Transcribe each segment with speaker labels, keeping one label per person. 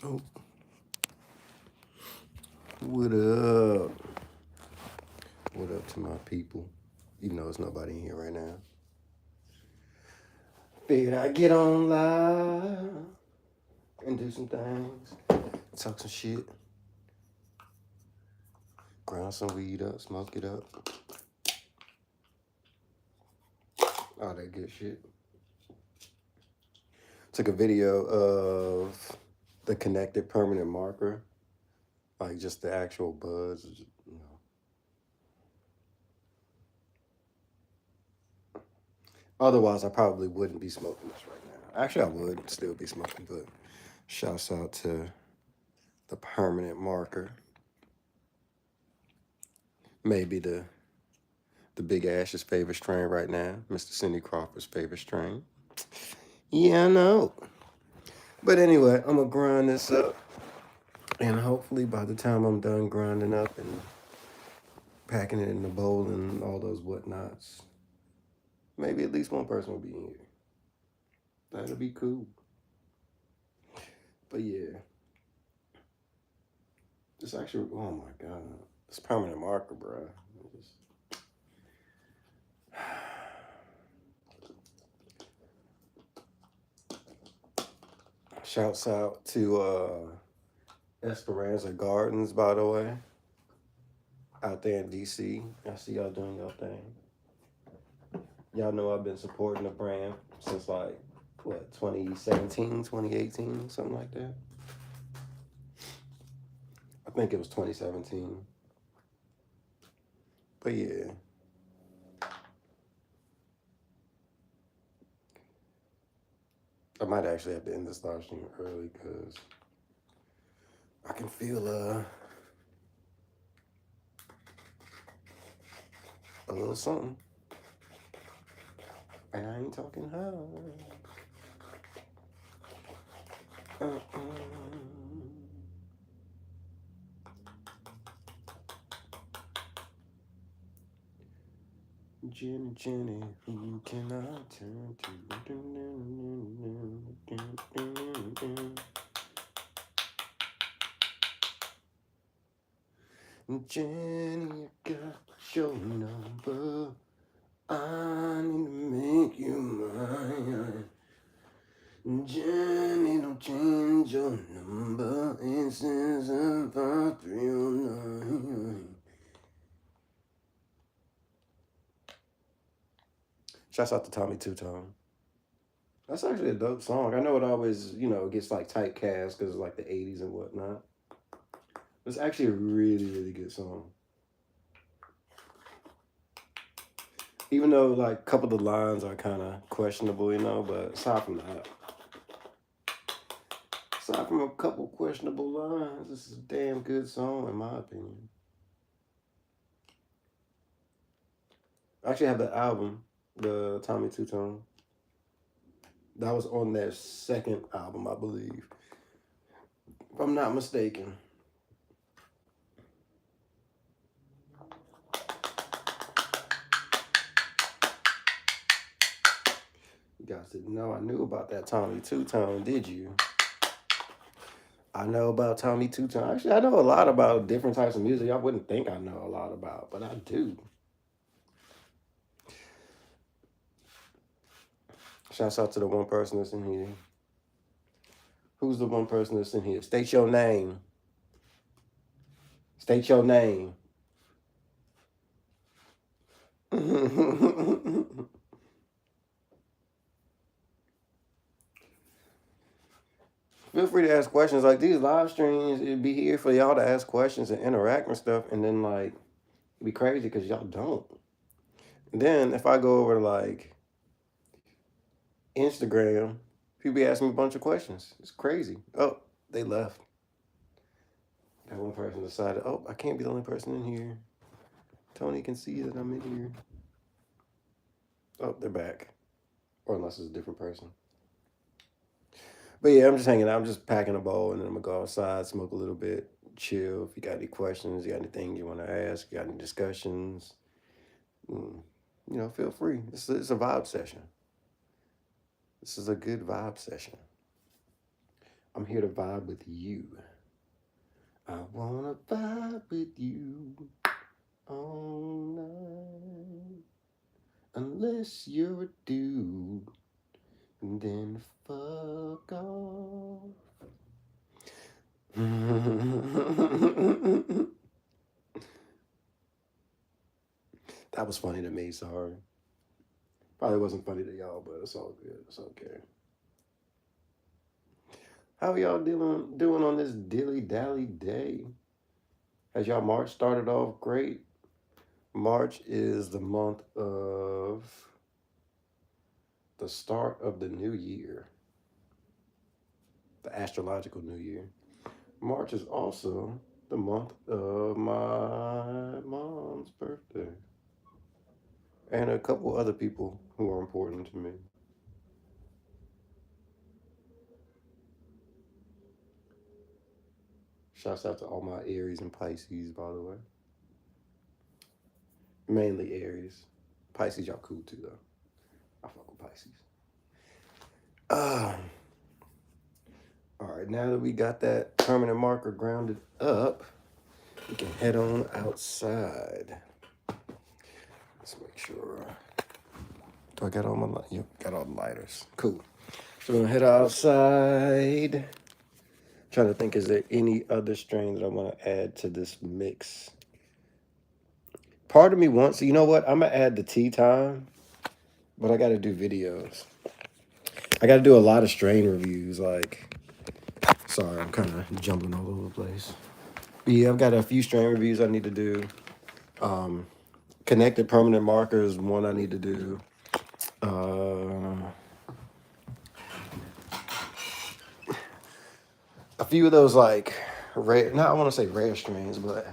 Speaker 1: Oh, what up? What up to my people? Even though there's nobody in here right now. Figured I'd get on live and do some things. Talk some shit. Grind some weed up, smoke it up. All that good shit. Took a video of the connected permanent marker. Like just the actual buzz. Otherwise, I probably wouldn't be smoking this right now. Actually, I would still be smoking, but shouts out to the permanent marker. Maybe the Big Ash's favorite strain right now, Mr. Cindy Crawford's favorite strain. Yeah, I know. But anyway, I'm gonna grind this up, and hopefully by the time I'm done grinding up and packing it in the bowl and all those whatnots, maybe at least one person will be in here. That'll be cool. But yeah, it's actually, oh my god, it's permanent marker, bro. Shouts out to Esperanza Gardens, by the way, out there in DC. I see y'all doing your thing. Y'all know I've been supporting the brand since like, what, 2017, 2018, something like that. I think it was 2017. But yeah. I might actually have to end this live stream early because I can feel a little something. And I ain't talking high. Jenny, Jenny, who can I turn to? Jenny, I got your number. I need to make you mine. Jenny, don't change your number. It says 5309. Shouts out to Tommy Two Tone. That's actually a dope song. I know it always, gets like typecast because it's like the 80s and whatnot. It's actually a really, really good song. Even though like a couple of the lines are kind of questionable, but aside from that, aside from a couple questionable lines, this is a damn good song in my opinion. I actually have the album, the Tommy Two Tone. That was on their second album, I believe, if I'm not mistaken. You guys didn't know I knew about that Tommy Two Tone, did you? I know about Tommy Two Tone. Actually, I know a lot about different types of music I wouldn't think I know a lot about, but I do. Shouts out to the one person that's in here. Who's the one person that's in here? State your name. State your name. Feel free to ask questions. Like these live streams, it'd be here for y'all to ask questions and interact and stuff, and then like it'd be crazy because y'all don't. And then if I go over to like Instagram, people be asking me a bunch of questions. It's crazy. Oh, they left. That one person decided, oh, I can't be the only person in here. Tony can see that I'm in here. Oh, they're back. Or unless it's a different person. But yeah, I'm just hanging out. I'm just packing a bowl and then I'm gonna go outside, smoke a little bit, chill. If you got any questions, you got anything you want to ask, you got any discussions, feel free. It's a vibe session. This is a good vibe session. I'm here to vibe with you. I wanna vibe with you all night. Unless you're a dude, and then fuck off. That was funny to me, sorry. Probably wasn't funny to y'all, but it's all good. It's okay. How y'all doing on this dilly dally day? Has y'all March started off great? March is the month of the start of the new year, the astrological new year. March is also the month of my mom's birthday and a couple other people who are important to me. Shouts out to all my Aries and Pisces, by the way. Mainly Aries. Pisces, y'all cool too, though. I fuck with Pisces. Uh, all right, now that we got that permanent marker grounded up, we can head on outside. Let's make sure. Do I got all my light? You got all the lighters. Cool. So we're gonna head outside. Trying to think, is there any other strain that I want to add to this mix? Part of me wants, you know what? I'm gonna add the tea time, but I gotta do videos. I gotta do a lot of strain reviews. Like, sorry, I'm kind of jumping all over the place. But yeah, I've got a few strain reviews I need to do. Connected permanent markers, one I need to do. A few of those like rare, not I want to say rare strains, but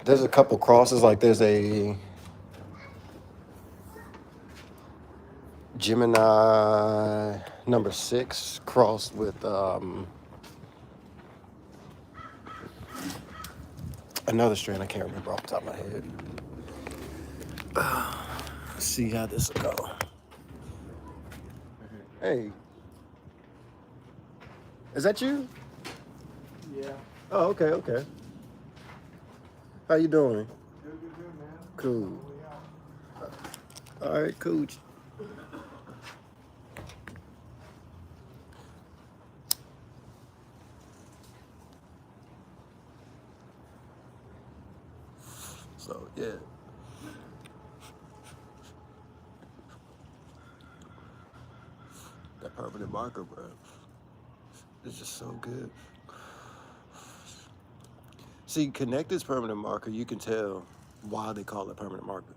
Speaker 1: there's a couple crosses. Like there's a Gemini #6 crossed with another strain I can't remember off the top of my head. Let's see how this will go. Hey, is that you?
Speaker 2: Yeah.
Speaker 1: Oh, okay, okay. How you doing?
Speaker 2: Good, man.
Speaker 1: Cool. All right, cool. So yeah. That permanent marker, bro. It's just so good. See, Connected's permanent marker, you can tell why they call it permanent marker.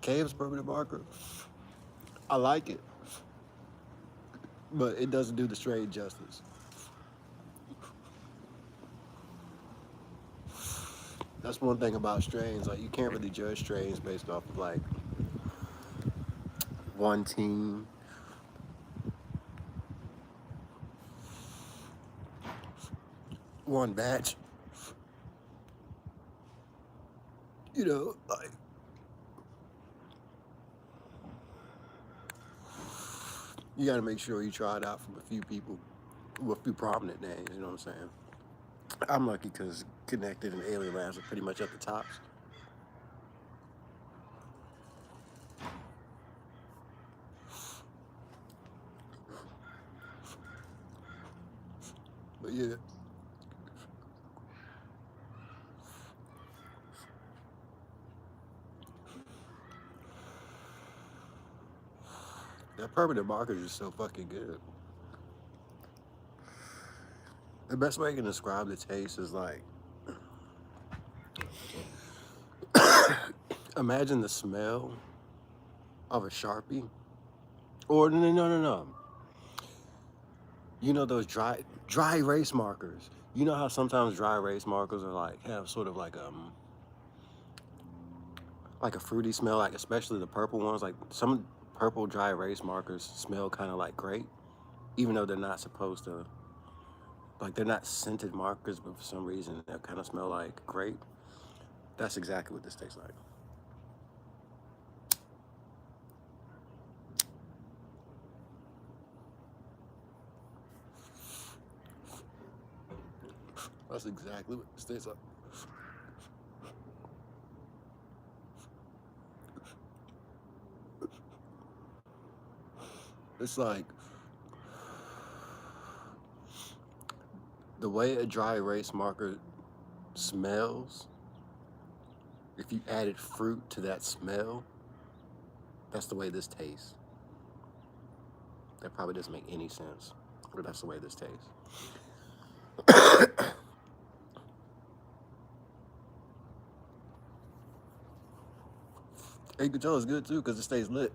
Speaker 1: Cave's permanent marker, I like it, but it doesn't do the strain justice. That's one thing about strains. Like, you can't really judge strains based off of like one team. One batch. You know, like you got to make sure you try it out from a few people with a few prominent names. You know what I'm saying? I'm lucky because Connected and Alien Labs are pretty much at the tops. But yeah. That permanent marker is just so fucking good. The best way I can describe the taste is like, imagine the smell of a Sharpie. Or no. You know those dry erase markers. You know how sometimes dry erase markers are like have sort of like a fruity smell, like especially the purple ones. Like some purple dry erase markers smell kind of like grape, even though they're not supposed to. Like they're not scented markers, but for some reason they kind of smell like grape. That's exactly what this tastes like. That's exactly what this tastes like. It's like the way a dry erase marker smells. If you added fruit to that smell, that's the way this tastes. That probably doesn't make any sense, but that's the way this tastes. And you can tell it's good too because it stays lit.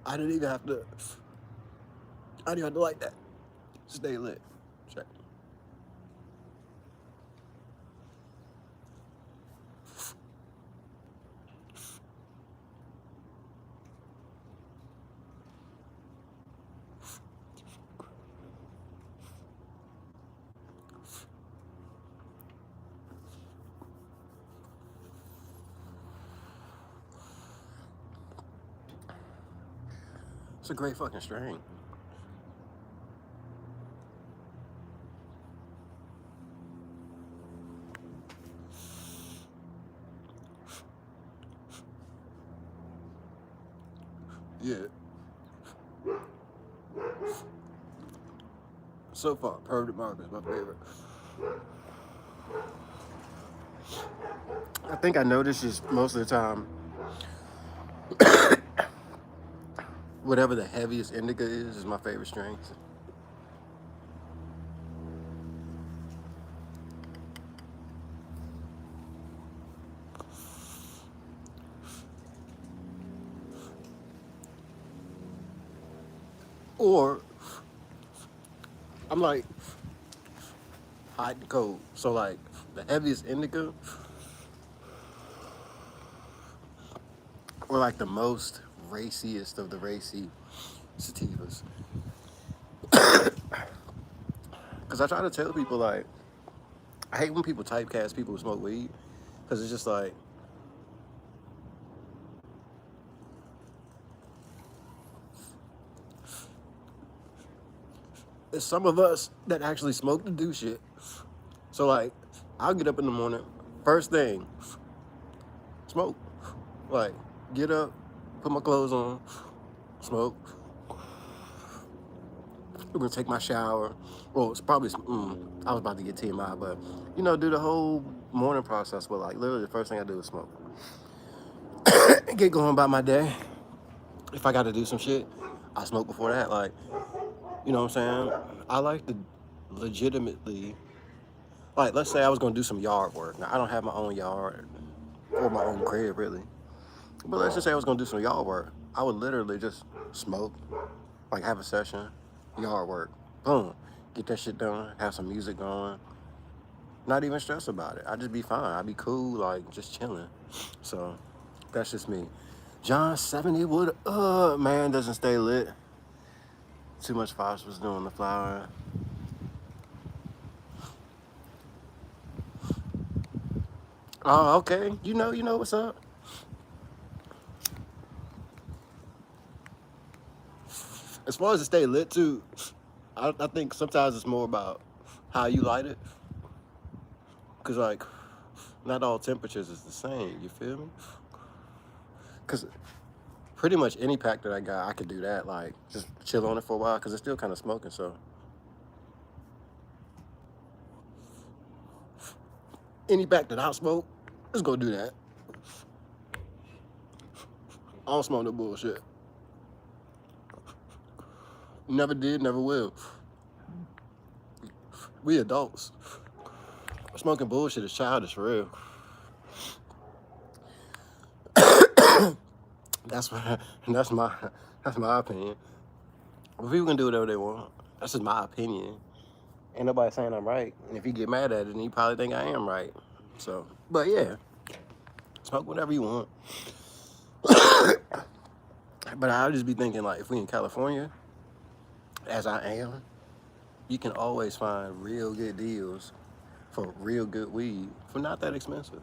Speaker 1: I didn't even have to. I didn't have to like that. Stay lit. Check. It's a great fucking strain. Yeah. So far, Permanent Marker is my favorite. I think I know this is most of the time. Whatever the heaviest indica is my favorite strain. Or I'm like hot and cold. So like the heaviest indica or like the most raciest of the racy sativas. Because I try to tell people like I hate when people typecast people who smoke weed because it's just like it's some of us that actually smoke to do shit. So like I'll get up in the morning, first thing, smoke. Like get up, put my clothes on, smoke. I'm gonna take my shower. Well, it's probably I was about to get TMI, but you know, do the whole morning process. But like literally, the first thing I do is smoke. Get going about my day. If I got to do some shit, I smoke before that. Like, you know what I'm saying? I like to legitimately, like, let's say I was gonna do some yard work. Now I don't have my own yard or my own crib really, but let's just say I was gonna do some yard work. I would literally just smoke, like have a session, yard work, boom, get that shit done, have some music going, not even stress about it. I'd just be fine. I'd be cool, like just chilling. So that's just me. John 70 wood, man, doesn't stay lit. Too much phosphorus doing the flower. Oh, okay. You know what's up. As far as it stay lit too, I think sometimes it's more about how you light it. Cause like, not all temperatures is the same. You feel me? Cause pretty much any pack that I got, I could do that. Like, just chill on it for a while, cause it's still kind of smoking. So, any pack that I smoke, let's go do that. I don't smoke no bullshit. Never did, never will. We adults. Smoking bullshit is childish for real. That's my that's my that's my opinion. But people can do whatever they want. That's just my opinion. Ain't nobody saying I'm right. And if you get mad at it, then you probably think I am right. So, but yeah, smoke whatever you want. But I'll just be thinking like, if we in California, as I am, you can always find real good deals for real good weed for not that expensive.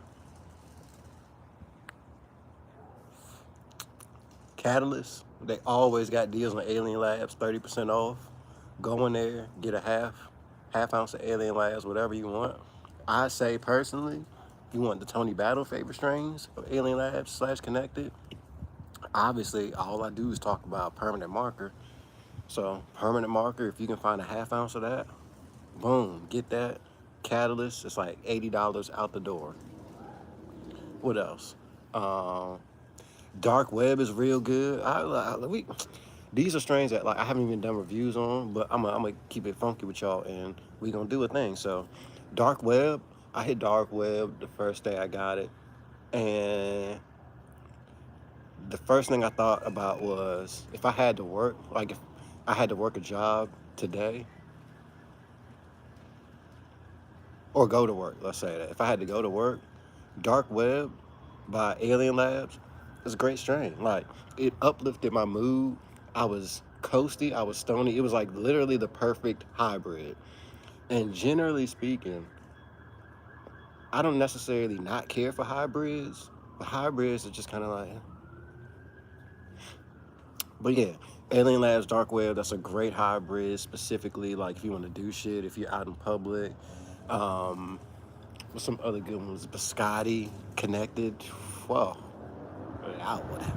Speaker 1: Catalyst, they always got deals on Alien Labs, 30% off. Go in there, get a half. half ounce of Alien Labs, whatever you want. I say personally, you want the Tony Battle favorite strains of Alien Labs / Connected. Obviously, all I do is talk about permanent marker. So permanent marker, if you can find a half ounce of that, boom, get that. Catalyst, it's like $80 out the door. What else? Um, Dark Web is real good. These are strains that like I haven't even done reviews on, but I'm gonna keep it funky with y'all, and we gonna do a thing. So, Dark Web, I hit Dark Web the first day I got it, and the first thing I thought about was if I had to work, like if I had to work a job today or go to work, let's say that if I had to go to work, Dark Web by Alien Labs is a great strain. Like it uplifted my mood. I was coasty, I was stony. It was like literally the perfect hybrid. And generally speaking, I don't necessarily not care for hybrids, but hybrids are just kind of like. But yeah, Alien Labs Dark Web, that's a great hybrid, specifically like if you want to do shit, if you're out in public. What's some other good ones? Biscotti, Connected. Whoa. Out with it.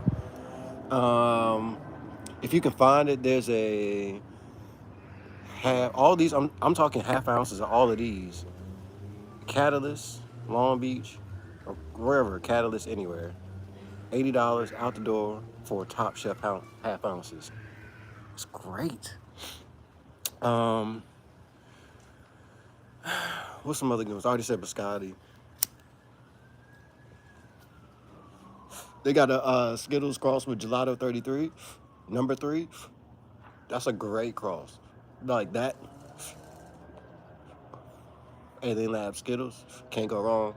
Speaker 1: If you can find it, there's a all these. I'm talking half ounces of all of these. Catalyst, Long Beach, or wherever. Catalyst anywhere. $80 out the door for Top Chef half ounces. It's great. Um, what's some other good ones? I already said Biscotti. They got a Skittles cross with Gelato 33, number 3. That's a great cross. Like that. Alien Lab Skittles. Can't go wrong.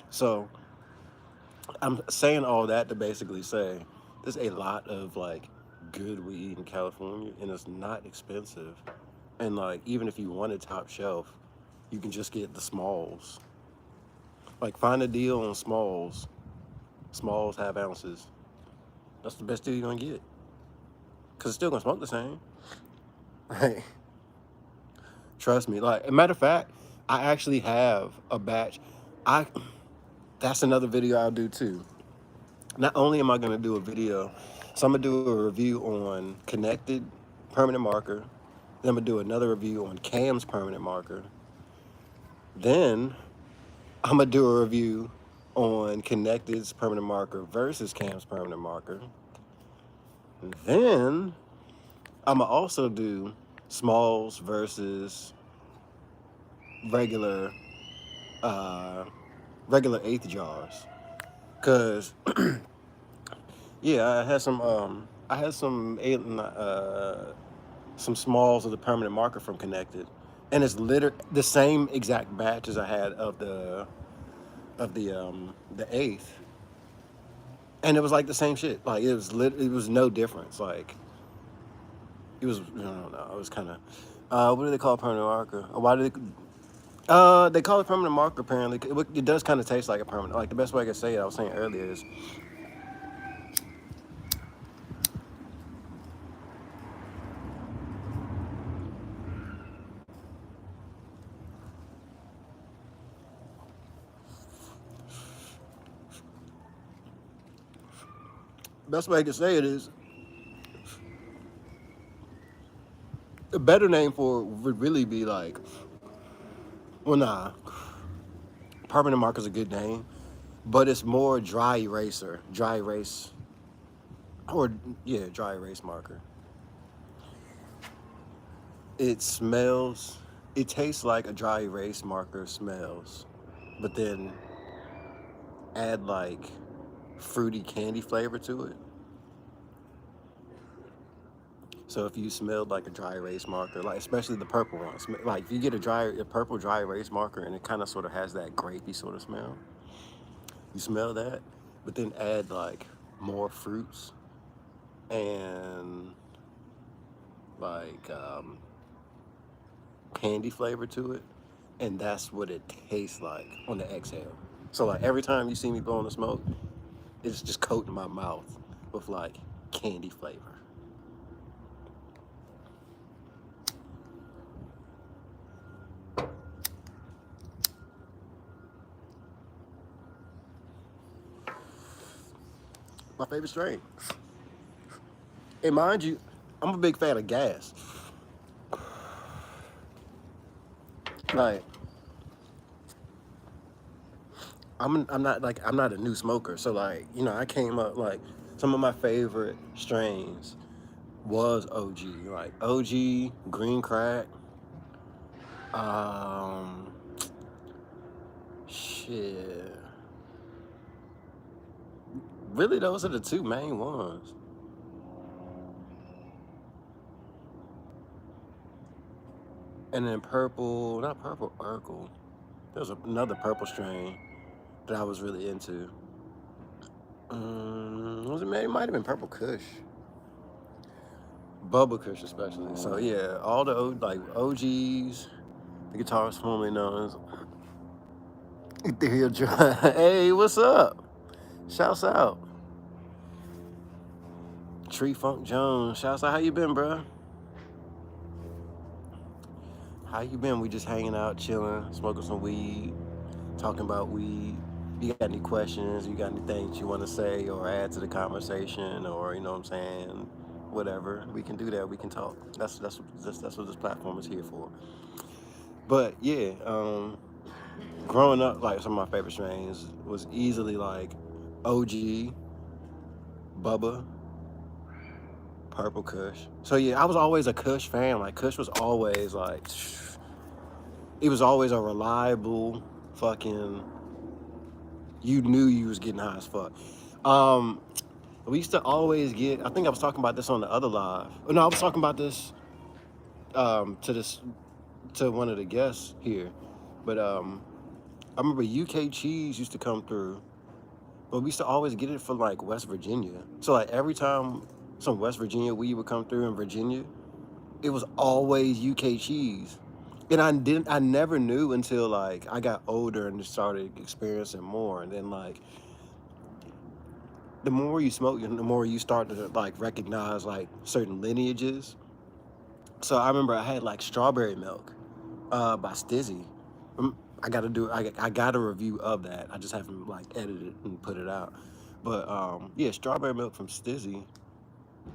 Speaker 1: So I'm saying all that to basically say there's a lot of like good weed in California and it's not expensive. And like even if you wanted top shelf, you can just get the smalls. Like find a deal on smalls. Smalls half ounces. That's the best deal you're gonna get. Cause it's still gonna smoke the same. Right. Trust me. Like, a matter of fact, I actually have a batch. That's another video I'll do too. Not only am I gonna do a video, so I'm gonna do a review on Connected permanent marker. Then I'm gonna do another review on Cam's permanent marker. Then I'm gonna do a review on Connected's permanent marker versus Cam's permanent marker. And then I'm gonna also do Smalls versus regular regular eighth jars. Cause yeah, I had some some smalls of the permanent marker from Connected. And it's literally the same exact batch as I had of the eighth. And it was like the same shit. Like it was no difference. Like it was, I don't know. It was kind of, what do they call permanent marker? Why do they call it permanent marker? Apparently, it does kind of taste like a permanent. Like the best way I could say it, I was saying earlier is. Best way I could say it is. A better name for it would really be like. Well, nah. Permanent marker is a good name, but it's more dry erase, or yeah, dry erase marker. It smells. It tastes like a dry erase marker smells, but then add like fruity candy flavor to it. So if you smelled like a dry erase marker, like especially the purple one, like if you get a purple dry erase marker and it kind of sort of has that grapey sort of smell, you smell that, but then add like more fruits and like candy flavor to it, and that's what it tastes like on the exhale. So like every time you see me blowing the smoke, it's just coating my mouth with like candy flavor. my favorite strain. And mind you, I'm a big fan of gas. Like, I'm not a new smoker, so like, I came up like some of my favorite strains was OG, like OG, Green Crack, um, shit. Really, those are the two main ones. And then purple, not purple Urkel. There was another purple strain that I was really into. Was it? It might have been Purple Kush, Bubba Kush especially. So yeah, all the like OGs, the guitarists formerly known as Ethereal Drum. Hey, what's up? Shouts out. Tree Funk Jones. Shouts out. How you been, bro? How you been? We just hanging out, chilling, smoking some weed, talking about weed. You got any questions? You got anything you want to say or add to the conversation, or you know what I'm saying? Whatever, we can do that. We can talk. That's what this platform is here for. But yeah, growing up, like some of my favorite strains was easily like OG, Bubba, Purple Kush. So yeah, I was always a Kush fan. Like Kush was always like, it was always a reliable fucking. You knew you was getting high as fuck. We used to always get. I think I was talking about this on the other live. No, I was talking about this to one of the guests here, but I remember UK Cheese used to come through, but we used to always get it from like West Virginia. So like every time some West Virginia weed would come through in Virginia, it was always UK Cheese. And I never knew until like I got older and just started experiencing more. And then like the more you smoke, the more you start to like recognize like certain lineages. So I remember I had like Strawberry Milk by Stizzy. I got a review of that. I just haven't like edited it and put it out. But yeah, Strawberry Milk from Stizzy,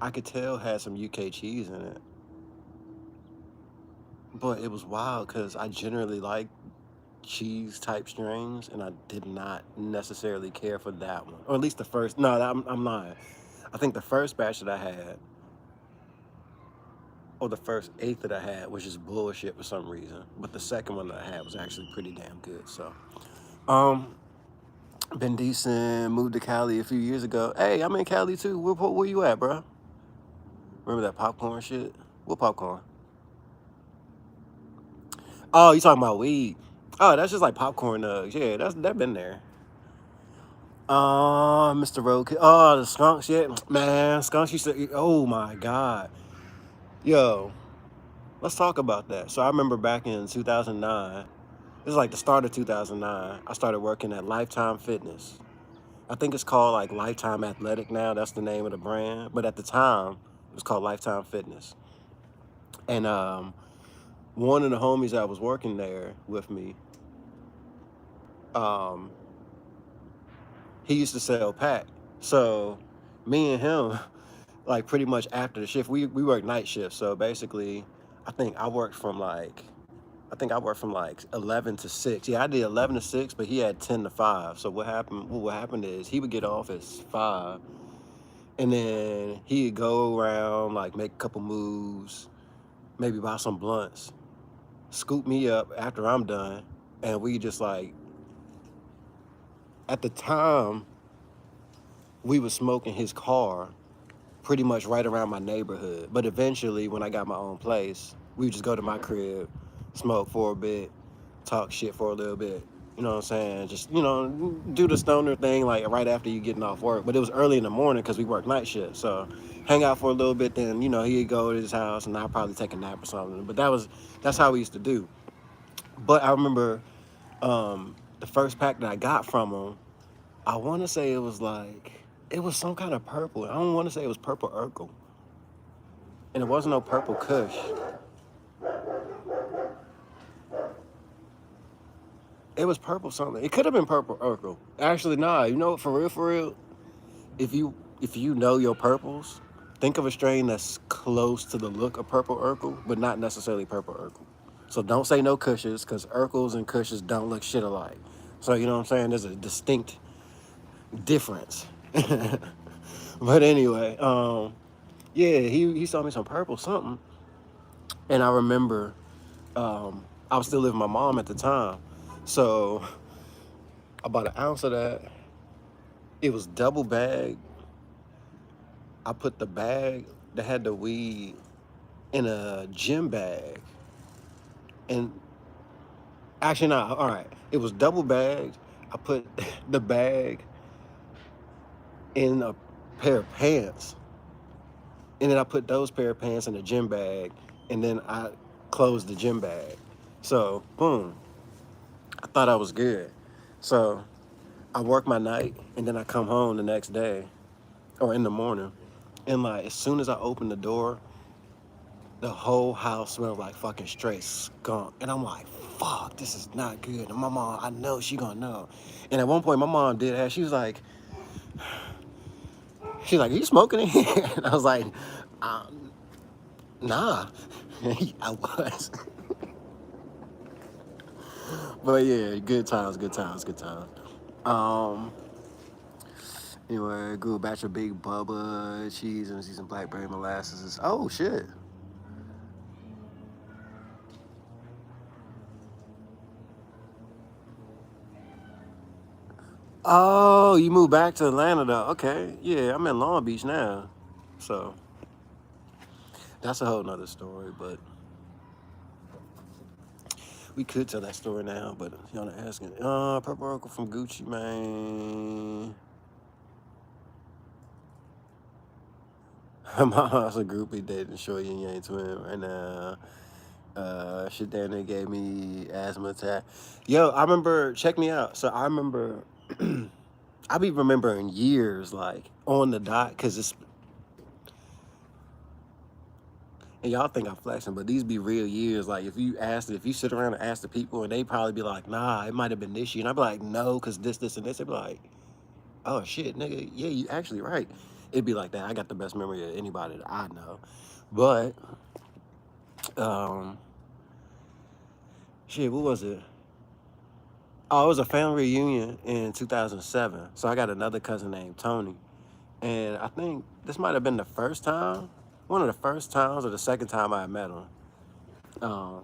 Speaker 1: I could tell had some UK cheese in it. But it was wild because I generally like cheese type strains, and I did not necessarily care for that one, or at least the first. No, I'm lying. I think the first batch that I had, or the first eighth that I had, was just bullshit for some reason. But the second one that I had was actually pretty damn good. So, um, been decent. Moved to Cali a few years ago. Hey, I'm in Cali too. Where you at, bro? Remember that popcorn shit? What popcorn? Oh, you talking about weed? Oh, that's just like popcorn nugs. Yeah, that been there. Mr. Roadkill. Oh, the skunk shit. Man, skunks used to eat. Oh my God. Yo, let's talk about that. So I remember back in 2009, this is like the start of 2009, I started working at Lifetime Fitness. I think it's called like Lifetime Athletic now. That's the name of the brand. But at the time, it was called Lifetime Fitness. And one of the homies that was working there with me, um, he used to sell pack. So me and him, like pretty much after the shift, we work night shift. So basically, I worked from like, I think I worked from like 11 to 6. Yeah, I did 11 to 6, but he had 10 to 5. So what happened is he would get off at 5, and then he'd go around, like make a couple moves, maybe buy some blunts, scoop me up after I'm done, and we just like, at the time, we was smoking his car pretty much right around my neighborhood. But eventually, when I got my own place, we would just go to my crib, smoke for a bit, talk shit for a little bit. You know what I'm saying? Just, do the stoner thing like right after you getting off work. But it was early in the morning because we work night shift. So hang out for a little bit, then, he'd go to his house and I'd probably take a nap or something. But that's how we used to do. But I remember the first pack that I got from him, I want to say it was some kind of purple. I don't want to say it was purple Urkel. And it wasn't no purple Kush. It was purple something. It could have been purple Urkel. Actually, nah. For real, if you if you know your purples, think of a strain that's close to the look of purple Urkel, but not necessarily purple Urkel. So don't say no Kushes, because Urkels and Kushes don't look shit alike. So you know what I'm saying? There's a distinct difference. But anyway, yeah, he saw me some purple something, and I remember I was still living with my mom at the time, so I bought an ounce of that. It was double bagged. I put the bag that had the weed in a gym bag, and actually, not all right. It was double bagged. I put the bag in a pair of pants, and then I put those pair of pants in a gym bag, and then I closed the gym bag. So boom, I thought I was good. So I work my night, and then I come home the next day or in the morning, and like as soon as I open the door, the whole house smells like fucking straight skunk. And I'm like, fuck, this is not good. And my mom, I know she gonna know. And at one point, my mom did have, she's like, are you smoking in here? And I was like, nah. I was. But yeah, good times, good times, good times. Um, Anyway, grew a batch of big Bubba cheese and some blackberry molasses. Oh shit. Oh, you moved back to Atlanta though. Okay. Yeah, I'm in Long Beach now. So that's a whole nother story, but we could tell that story now, but y'all not asking. Purple Oracle from Gucci, man. My house a groupie dating Short Yin Yang twin right now. Shit down there gave me asthma attack. Yo, I remember, check me out. So I remember, I be remembering years like on the dot, cause it's, and y'all think I'm flexing, but these be real years. Like if you sit around and ask the people, and they probably be like, nah, it might have been this year, and I'd be like, no, cause this, and this. They'd be like, oh shit, nigga, yeah, you actually right. It'd be like that. I got the best memory of anybody that I know, but um, shit, what was it? Oh, it was a family reunion in 2007. So I got another cousin named Tony. And I think this might have been the first time, one of the first times or the second time I met him. Um,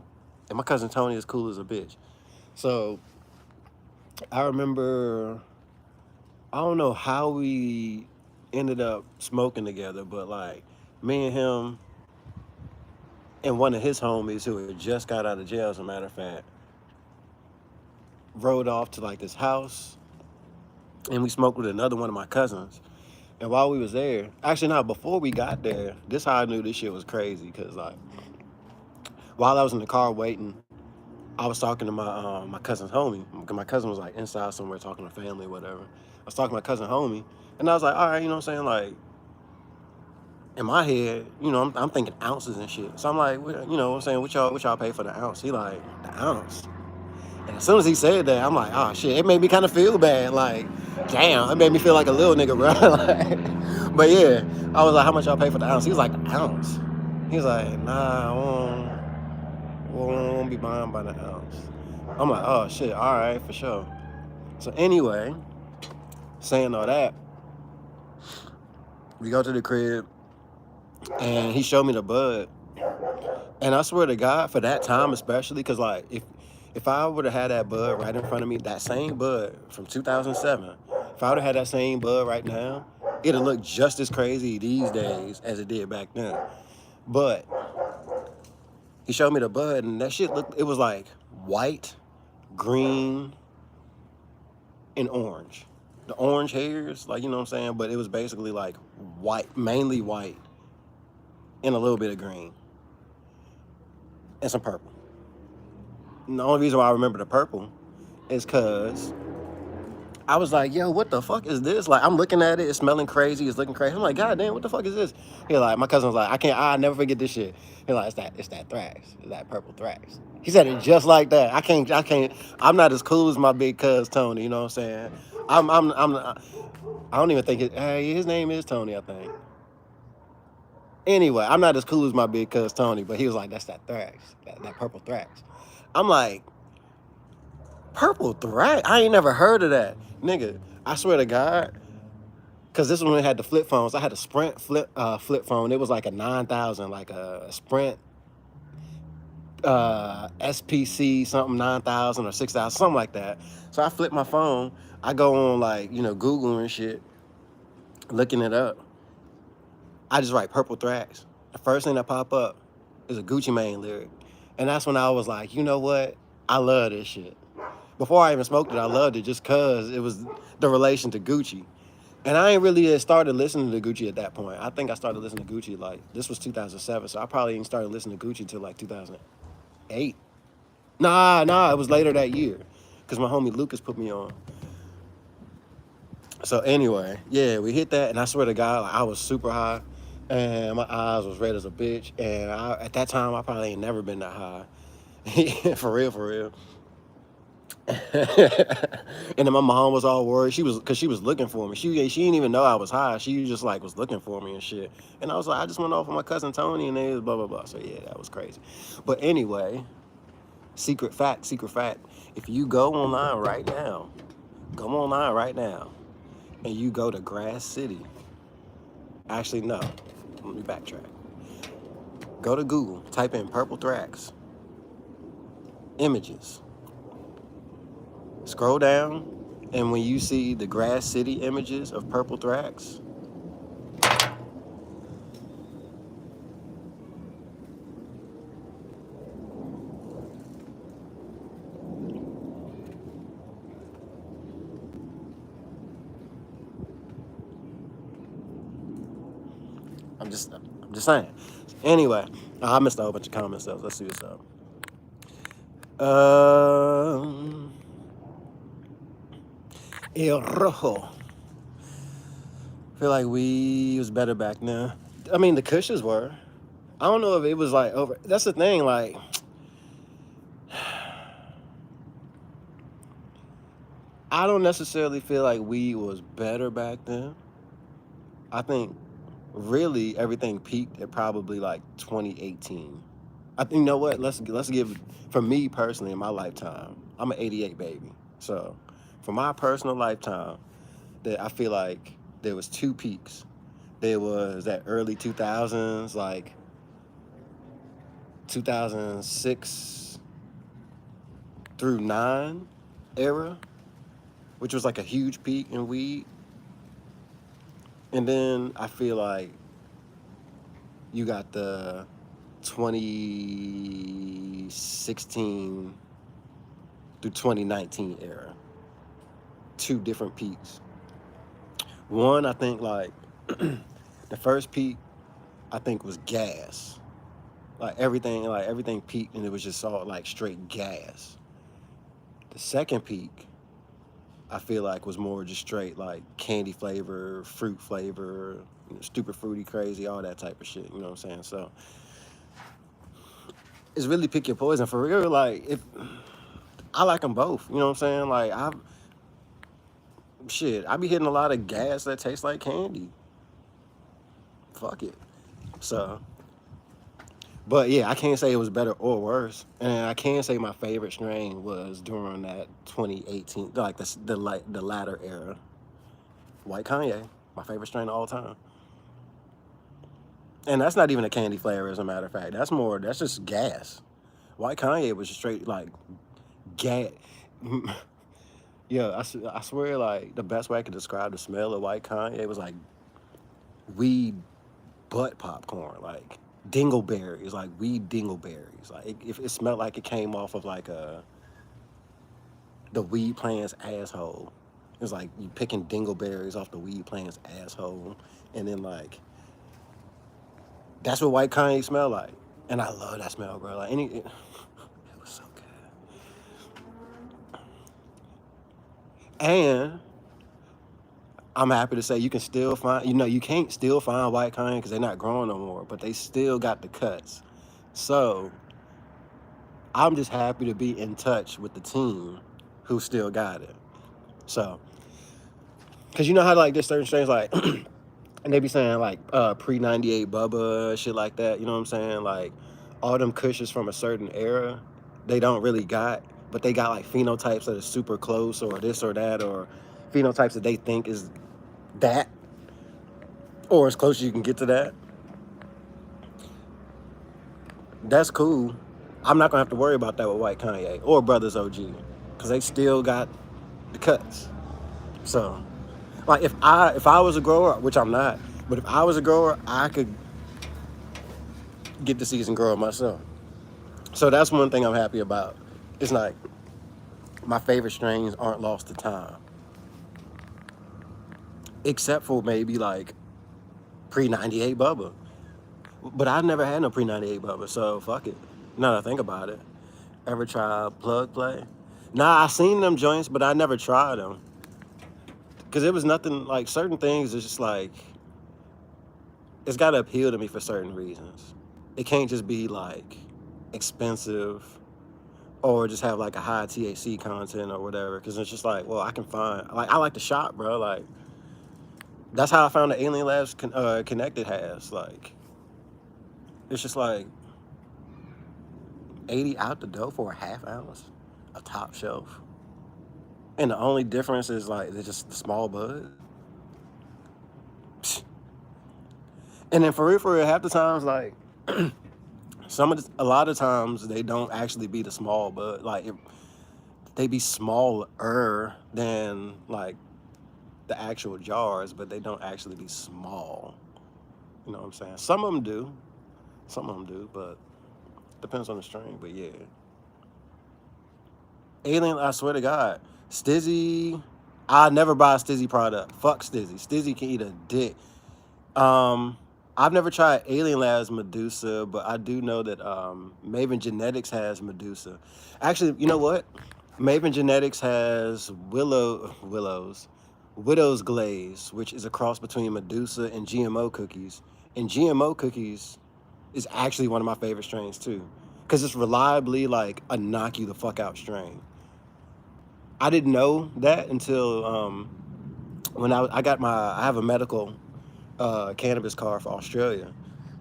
Speaker 1: and my cousin Tony is cool as a bitch. So I remember, I don't know how we ended up smoking together, but like me and him and one of his homies who had just got out of jail, as a matter of fact, rode off to like this house, and we smoked with another one of my cousins. And while we was there, actually no, before we got there, this how I knew this shit was crazy. Cause like while I was in the car waiting, I was talking to my cousin's homie. My cousin was like inside somewhere talking to family, whatever. I was talking to my cousin homie, and I was like, all right, you know what I'm saying? Like in my head, you know, I'm thinking ounces and shit. So I'm like, you know what I'm saying? What y'all pay for the ounce? He like, the ounce. And as soon as he said that, I'm like, oh shit, it made me kind of feel bad. Like, damn, it made me feel like a little nigga, bro. Like, but yeah, I was like, how much y'all pay for the ounce? He was like, the ounce. He was like, nah, won't be buying by the ounce. I'm like, oh shit, all right, for sure. So anyway, saying all that, we go to the crib, and he showed me the bud. And I swear to God, for that time especially, because like if I would have had that bud right in front of me, that same bud from 2007, if I would have had that same bud right now, it'd look just as crazy these days as it did back then. But he showed me the bud, and that shit looked, it was like white, green, and orange. The orange hairs, like, you know what I'm saying? But it was basically like white, mainly white, and a little bit of green, and some purple. And the only reason why I remember the purple is because I was like, yo, what the fuck is this? Like, I'm looking at it, it's smelling crazy, it's looking crazy. I'm like, God damn, what the fuck is this? He like, my cousin was like, I'll never forget this shit. He like, it's that thrax, it's that purple thrax. He said it just like that. I'm not as cool as my big cuz Tony, you know what I'm saying? I don't even think his name is Tony, I think. Anyway, I'm not as cool as my big cuz Tony, but he was like, that's that Thrax, that purple Thrax. I'm like, purple Thrax? I ain't never heard of that. Nigga, I swear to God, because this one when it had the flip phones. I had a Sprint flip phone. It was like a 9,000, like a Sprint SPC something 9,000 or 6,000, something like that. So I flip my phone. I go on like, Google and shit, looking it up. I just write purple Thrax. The first thing that pop up is a Gucci Mane lyric. And that's when I was like, you know what? I love this shit. Before I even smoked it, I loved it just because it was the relation to Gucci. And I ain't really started listening to Gucci at that point. I think I started listening to Gucci like, this was 2007, so I probably ain't started listening to Gucci until like 2008. Nah, it was later that year because my homie Lucas put me on. So anyway, yeah, we hit that, and I swear to God, like, I was super high, and my eyes was red as a bitch, and at that time, I probably ain't never been that high. For real. And then my mom was all worried. Cause she was looking for me. She didn't even know I was high. She just like was looking for me and shit. And I was like, I just went off with my cousin Tony, and they was blah blah blah. So yeah, that was crazy. But anyway, secret fact. If you go online right now, and you go to Grass City. Actually, no. Let me backtrack. Go to Google. Type in purple Thrax. Images. Scroll down, and when you see the Grass City images of purple Thrax, I'm just saying. Anyway, I missed a whole bunch of comments though. Let's see what's up. El Rojo. Feel like we was better back then. I mean, the Kushes were. I don't know if it was like over. That's the thing. Like, I don't necessarily feel like weed was better back then. I think really everything peaked at probably like 2018. I think, you know what? Let's give, for me personally in my lifetime, I'm an 88 baby. So for my personal lifetime, that I feel like there was two peaks. There was that early 2000s, like 2006 through 9 era, which was like a huge peak in weed. And then I feel like you got the 2016 through 2019 era. Two different peaks. One, I think like the first peak, I think was gas. Like everything peaked and it was just all like straight gas. The second peak, I feel like was more just straight like candy flavor, fruit flavor, stupid fruity crazy, all that type of shit. You know what I'm saying? So it's really pick your poison for real. Like if I like them both, you know what I'm saying? Like I be hitting a lot of gas that tastes like candy. Fuck it. So, but yeah, I can't say it was better or worse, and I can say my favorite strain was during that 2018, like the latter era. White Kanye, my favorite strain of all time. And that's not even a candy flavor, as a matter of fact. That's just gas. White Kanye was straight like gas. Yeah, I swear, like the best way I could describe the smell of White Kanye was like weed butt popcorn, like dingleberries, like weed dingleberries. Like it smelled like it came off of like the weed plant's asshole. It was like you picking dingleberries off the weed plant's asshole, and then like that's what White Kanye smelled like. And I love that smell, bro. Like it was so good. And I'm happy to say you can still find, you can't still find White Kanye because they're not growing no more, but they still got the cuts. So I'm just happy to be in touch with the team who still got it. So Cause you know how like there's certain strains like, and they be saying like pre 98 Bubba shit like that. You know what I'm saying? Like all them cushions from a certain era, they don't really got, but they got like phenotypes that are super close or this or that or phenotypes that they think is that or as close as you can get to that. That's cool. I'm not gonna have to worry about that with White Kanye or Brothers OG, cause they still got the cuts. So, like if I was a grower, which I'm not, but if I was a grower, I could get the season grower myself. So that's one thing I'm happy about. It's like my favorite strains aren't lost to time, except for maybe like pre 98 Bubba. But I never had no pre 98 Bubba, so fuck it. Now that I think about it, ever try plug play? Nah, I seen them joints, but I never tried them because it was nothing like certain things. It's just like it's got to appeal to me for certain reasons. It can't just be like expensive or just have like a high THC content or whatever. Because it's just like, well, I can find like I like the shop, bro. Like that's how I found the Alien Labs Connected has like it's just like 80 out the door for a half ounce, a top shelf, and the only difference is like it's just the small bud. And then for real, half the times like a lot of times they don't actually be the small bud. Like they be smaller than like the actual jars, but they don't actually be small. You know what I'm saying? Some of them do, but depends on the strain. But yeah, Alien. I swear to God, Stizzy. I never buy a Stizzy product. Fuck Stizzy. Stizzy can eat a dick. Um, I've never tried Alien Labs Medusa, but I do know that Maven Genetics has Medusa. Actually, you know what? Maven Genetics has Widow's Glaze, which is a cross between Medusa and GMO cookies. And GMO cookies is actually one of my favorite strains too, because it's reliably like a knock you the fuck out strain. I didn't know that until when I have a medical cannabis card for Australia.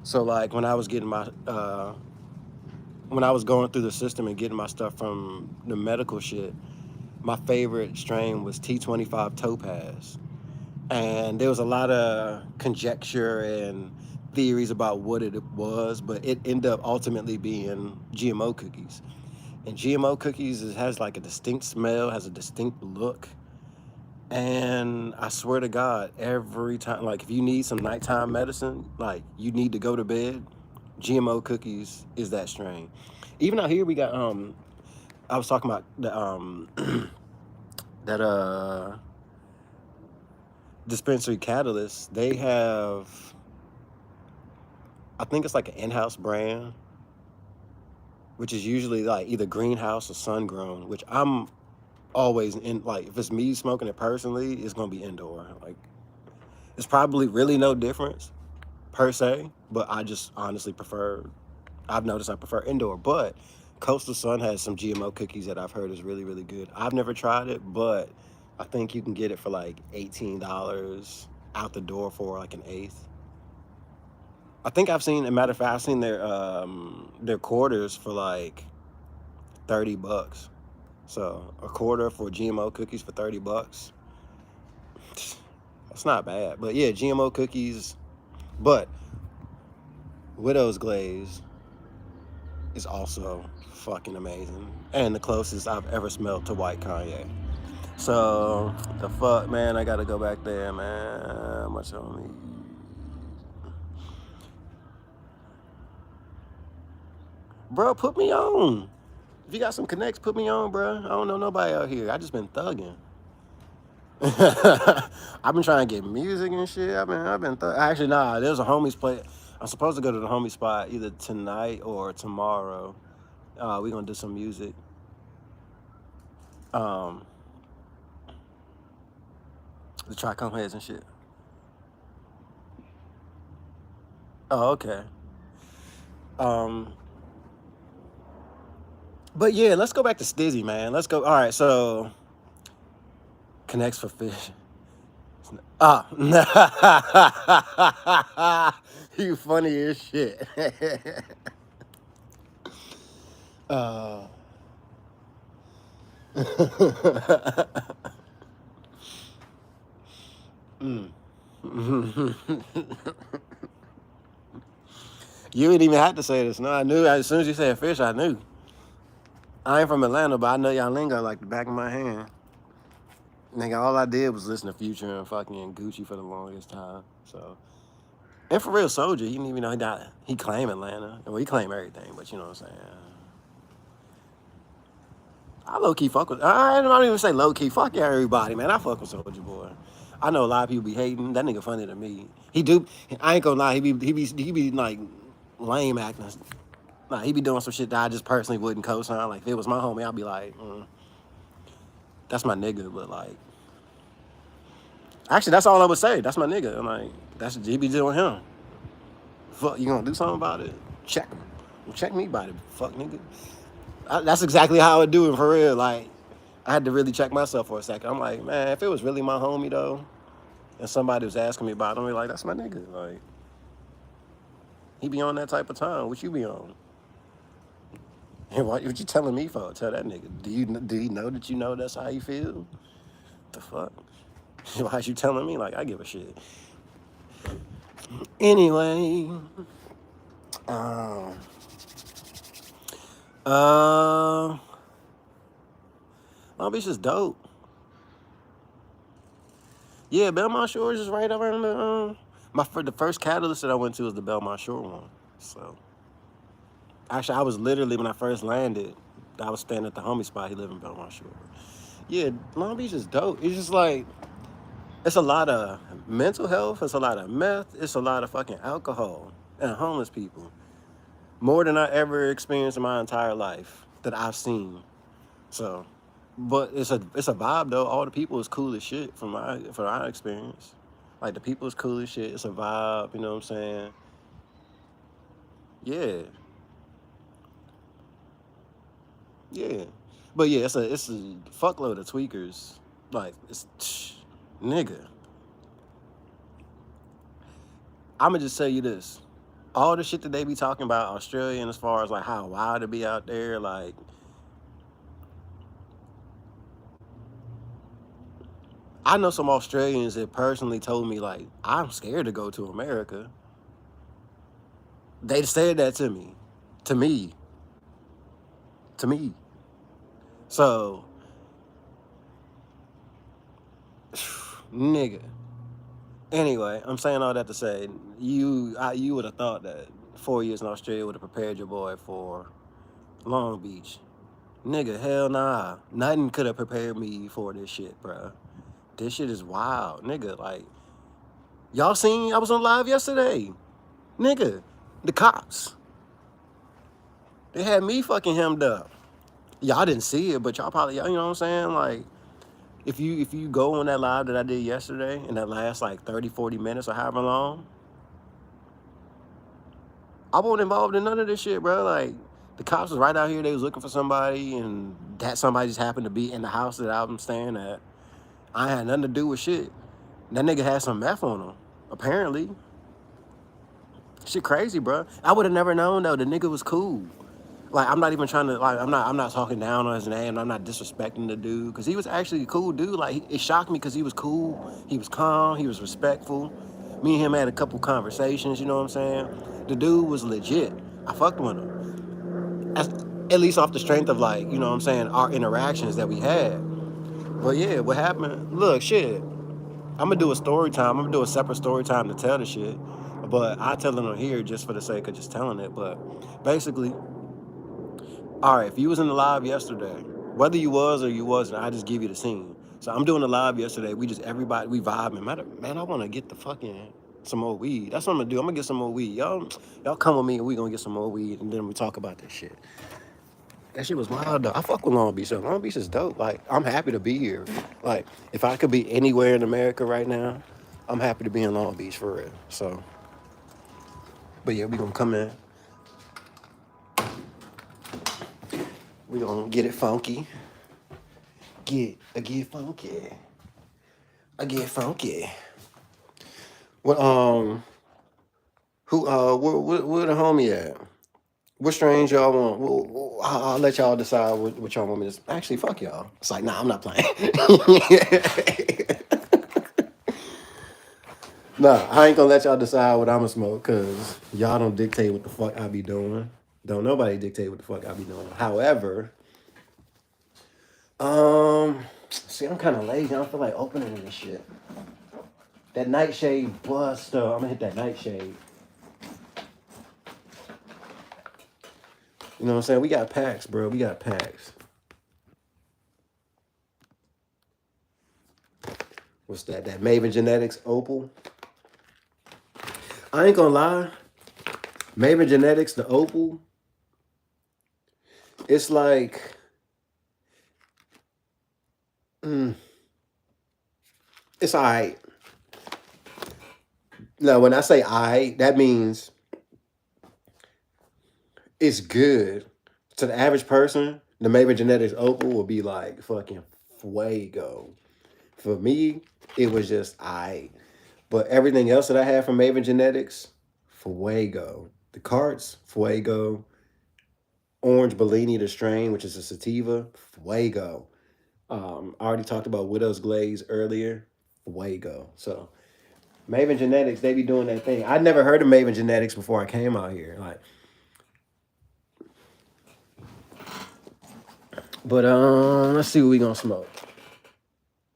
Speaker 1: So like when I was going through the system and getting my stuff from the medical shit, my favorite strain was T25 Topaz. And there was a lot of conjecture and theories about what it was, but it ended up ultimately being GMO cookies. And GMO cookies has like a distinct smell, has a distinct look. And I swear to God, every time, like if you need some nighttime medicine, like you need to go to bed, GMO cookies is that strain. Even out here, we got I was talking about the that dispensary catalyst. They have, I think it's like an in-house brand, which is usually like either greenhouse or sun grown. Which I'm always in. Like if it's me smoking it personally, it's gonna be indoor. Like it's probably really no difference per se, but I just honestly prefer. I've noticed I prefer indoor, but Coastal Sun has some GMO cookies that I've heard is really, really good. I've never tried it, but I think you can get it for like $18 out the door for like an eighth. I think I've seen, a matter of fact, I've seen their quarters for like $30. So a quarter for GMO cookies for $30. That's not bad. But yeah, GMO cookies, but Widow's Glaze is also fucking amazing. And the closest I've ever smelled to White Kanye. So, the fuck, man, I gotta go back there, man. How much on me? Bro, put me on. If you got some connects, put me on, bro. I don't know nobody out here. I just been thugging. I've been trying to get music and shit. Actually, nah, there's a homie's play. I'm supposed to go to the homie spot either tonight or tomorrow. We gonna do some music. Um, the Tricom heads and shit. Oh, okay. Um, but yeah, let's go back to Stizzy, man. Let's go. All right, so connects for fish. Ah, you funny as shit. uh, mm. You didn't even have to say this. No, I knew. As soon as you said fish, I knew. I ain't from Atlanta, but I know y'all lingo like the back of my hand. Nigga, all I did was listen to Future and fucking Gucci for the longest time. So, and for real, Soldier, he didn't even know he died. He claimed Atlanta. Well, he claimed everything, but you know what I'm saying. I low key fuck with. I don't even say low key. Fuck yeah, everybody, man. I fuck with Soldier Boy. I know a lot of people be hating. That nigga funny to me. He do. I ain't gonna lie. He be like lame acting. Like he be doing some shit that I just personally wouldn't co-sign. Like if it was my homie, I'd be like, that's my nigga. But like, actually, that's all I would say. That's my nigga. I'm like, that's he be doing him. Fuck, you gonna do something about it? Check him. Well, check me about it. Fuck nigga. That's exactly how I would do it for real. Like, I had to really check myself for a second. I'm like, man, if it was really my homie though, and somebody was asking me about him, I'd be like, that's my nigga. Like, he be on that type of time. What you be on? And what you telling me for? Tell that nigga. Do you know that you know that's how you feel? The fuck? Why you telling me? Like, I give a shit. Anyway, um, uh, Long Beach is dope. Yeah, Belmont Shores is right around the the first catalyst that I went to was the Belmont Shore one. So actually, I was literally when I first landed, I was staying at the homie spot. He lived in Belmont Shore. Yeah, Long Beach is dope. It's just like it's a lot of mental health. It's a lot of meth. It's a lot of fucking alcohol and homeless people. More than I ever experienced in my entire life that I've seen. So, but it's a vibe though. All the people is cool as shit from our experience. Like the people is cool as shit. It's a vibe. You know what I'm saying? Yeah, yeah. But yeah, it's a fuckload of tweakers. Like it's nigga. I'ma just tell you this. All the shit that they be talking about Australia and as far as like how wild to be out there, like I know some Australians that personally told me like I'm scared to go to America. They said that to me. To me. To me. So nigga. Anyway, I'm saying all that to say you would have thought that 4 years in Australia would have prepared your boy for Long Beach. Nigga, hell nah. Nothing could have prepared me for this shit, bruh. This shit is wild. Nigga, like, y'all seen I was on live yesterday. Nigga, the cops. They had me fucking hemmed up. Y'all didn't see it, but y'all probably, you know what I'm saying? Like, if you go on that live that I did yesterday and that lasts like 30, 40 minutes or however long, I wasn't involved in none of this shit, bro. Like, the cops was right out here. They was looking for somebody, and that somebody just happened to be in the house that I'm staying at. I had nothing to do with shit. That nigga had some meth on him, apparently. Shit crazy, bro. I would have never known though. The nigga was cool. Like I'm not even trying to like I'm not talking down on his name. I'm not disrespecting the dude because he was actually a cool dude. Like it shocked me because he was cool. He was calm. He was respectful. Me and him had a couple conversations. You know what I'm saying? The dude was legit. I fucked with him. As, at least off the strength of like you know what I'm saying our interactions that we had. But yeah, what happened? Look, shit. I'm gonna do a story time. I'm gonna do a separate story time to tell the shit. But I tell it on here just for the sake of just telling it. But basically, all right, if you was in the live yesterday, whether you was or you wasn't, I just give you the scene. So I'm doing the live yesterday. We just everybody we vibing. Man, I want to get the fucking some more weed. That's what I'm gonna do. I'm gonna get some more weed. Y'all come with me and we gonna get some more weed and then we talk about this shit. That shit was wild though. I fuck with Long Beach though. Long Beach is dope. Like I'm happy to be here. Like if I could be anywhere in America right now, I'm happy to be in Long Beach for real. So, but yeah, we gonna come in. We gonna get it funky. Get funky. I get funky. What who where the homie at? What strange y'all want? I'll let y'all decide what y'all want me to. Actually, fuck y'all. It's like, nah, I'm not playing. Nah, I ain't gonna let y'all decide what I'ma smoke because y'all don't dictate what the fuck I be doing. Don't nobody dictate what the fuck I be doing. However, see, I'm kind of lazy. I don't feel like opening this shit. That nightshade bust though. I'm gonna hit that nightshade. You know what I'm saying? We got packs, bro. We got packs. What's that? That Maven Genetics Opal. I ain't gonna lie. Maven Genetics, the Opal. It's like, it's alright. No, when I say alright, that means it's good. To the average person, the Maven Genetics Opal will be like fucking fuego. For me, it was just alright. But everything else that I had from Maven Genetics, fuego. The carts, fuego. Orange Bellini, the strain, which is a sativa, fuego. I already talked about Widow's Glaze earlier, fuego. So Maven Genetics, they be doing that thing. I never heard of Maven Genetics before I came out here. Like, but let's see what we gonna smoke.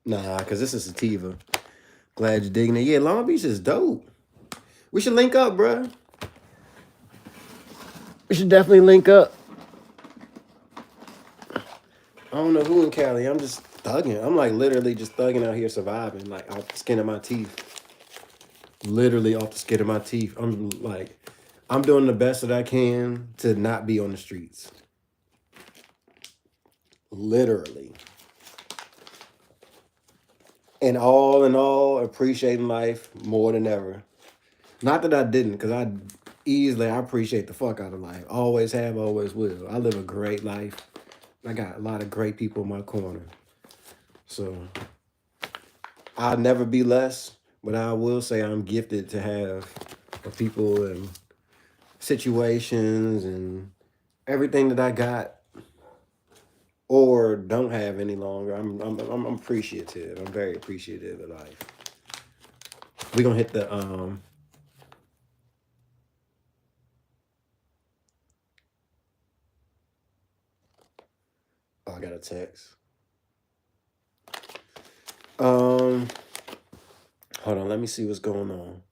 Speaker 1: Nah, cause this is sativa. Glad you're digging it. Yeah, Long Beach is dope. We should link up, bruh. We should definitely link up. I don't know who in Cali. I'm just thugging. I'm like literally just thugging out here surviving, like off the skin of my teeth. Literally off the skin of my teeth. I'm like, I'm doing the best that I can to not be on the streets. Literally. And all in all, appreciating life more than ever. Not that I didn't, because I appreciate the fuck out of life. Always have, always will. I live a great life. I got a lot of great people in my corner. So I'll never be less, but I will say I'm gifted to have people and situations and everything that I got or don't have any longer. I'm appreciative. I'm very appreciative of life. We're gonna hit the oh, I got a text. Hold on, let me see what's going on.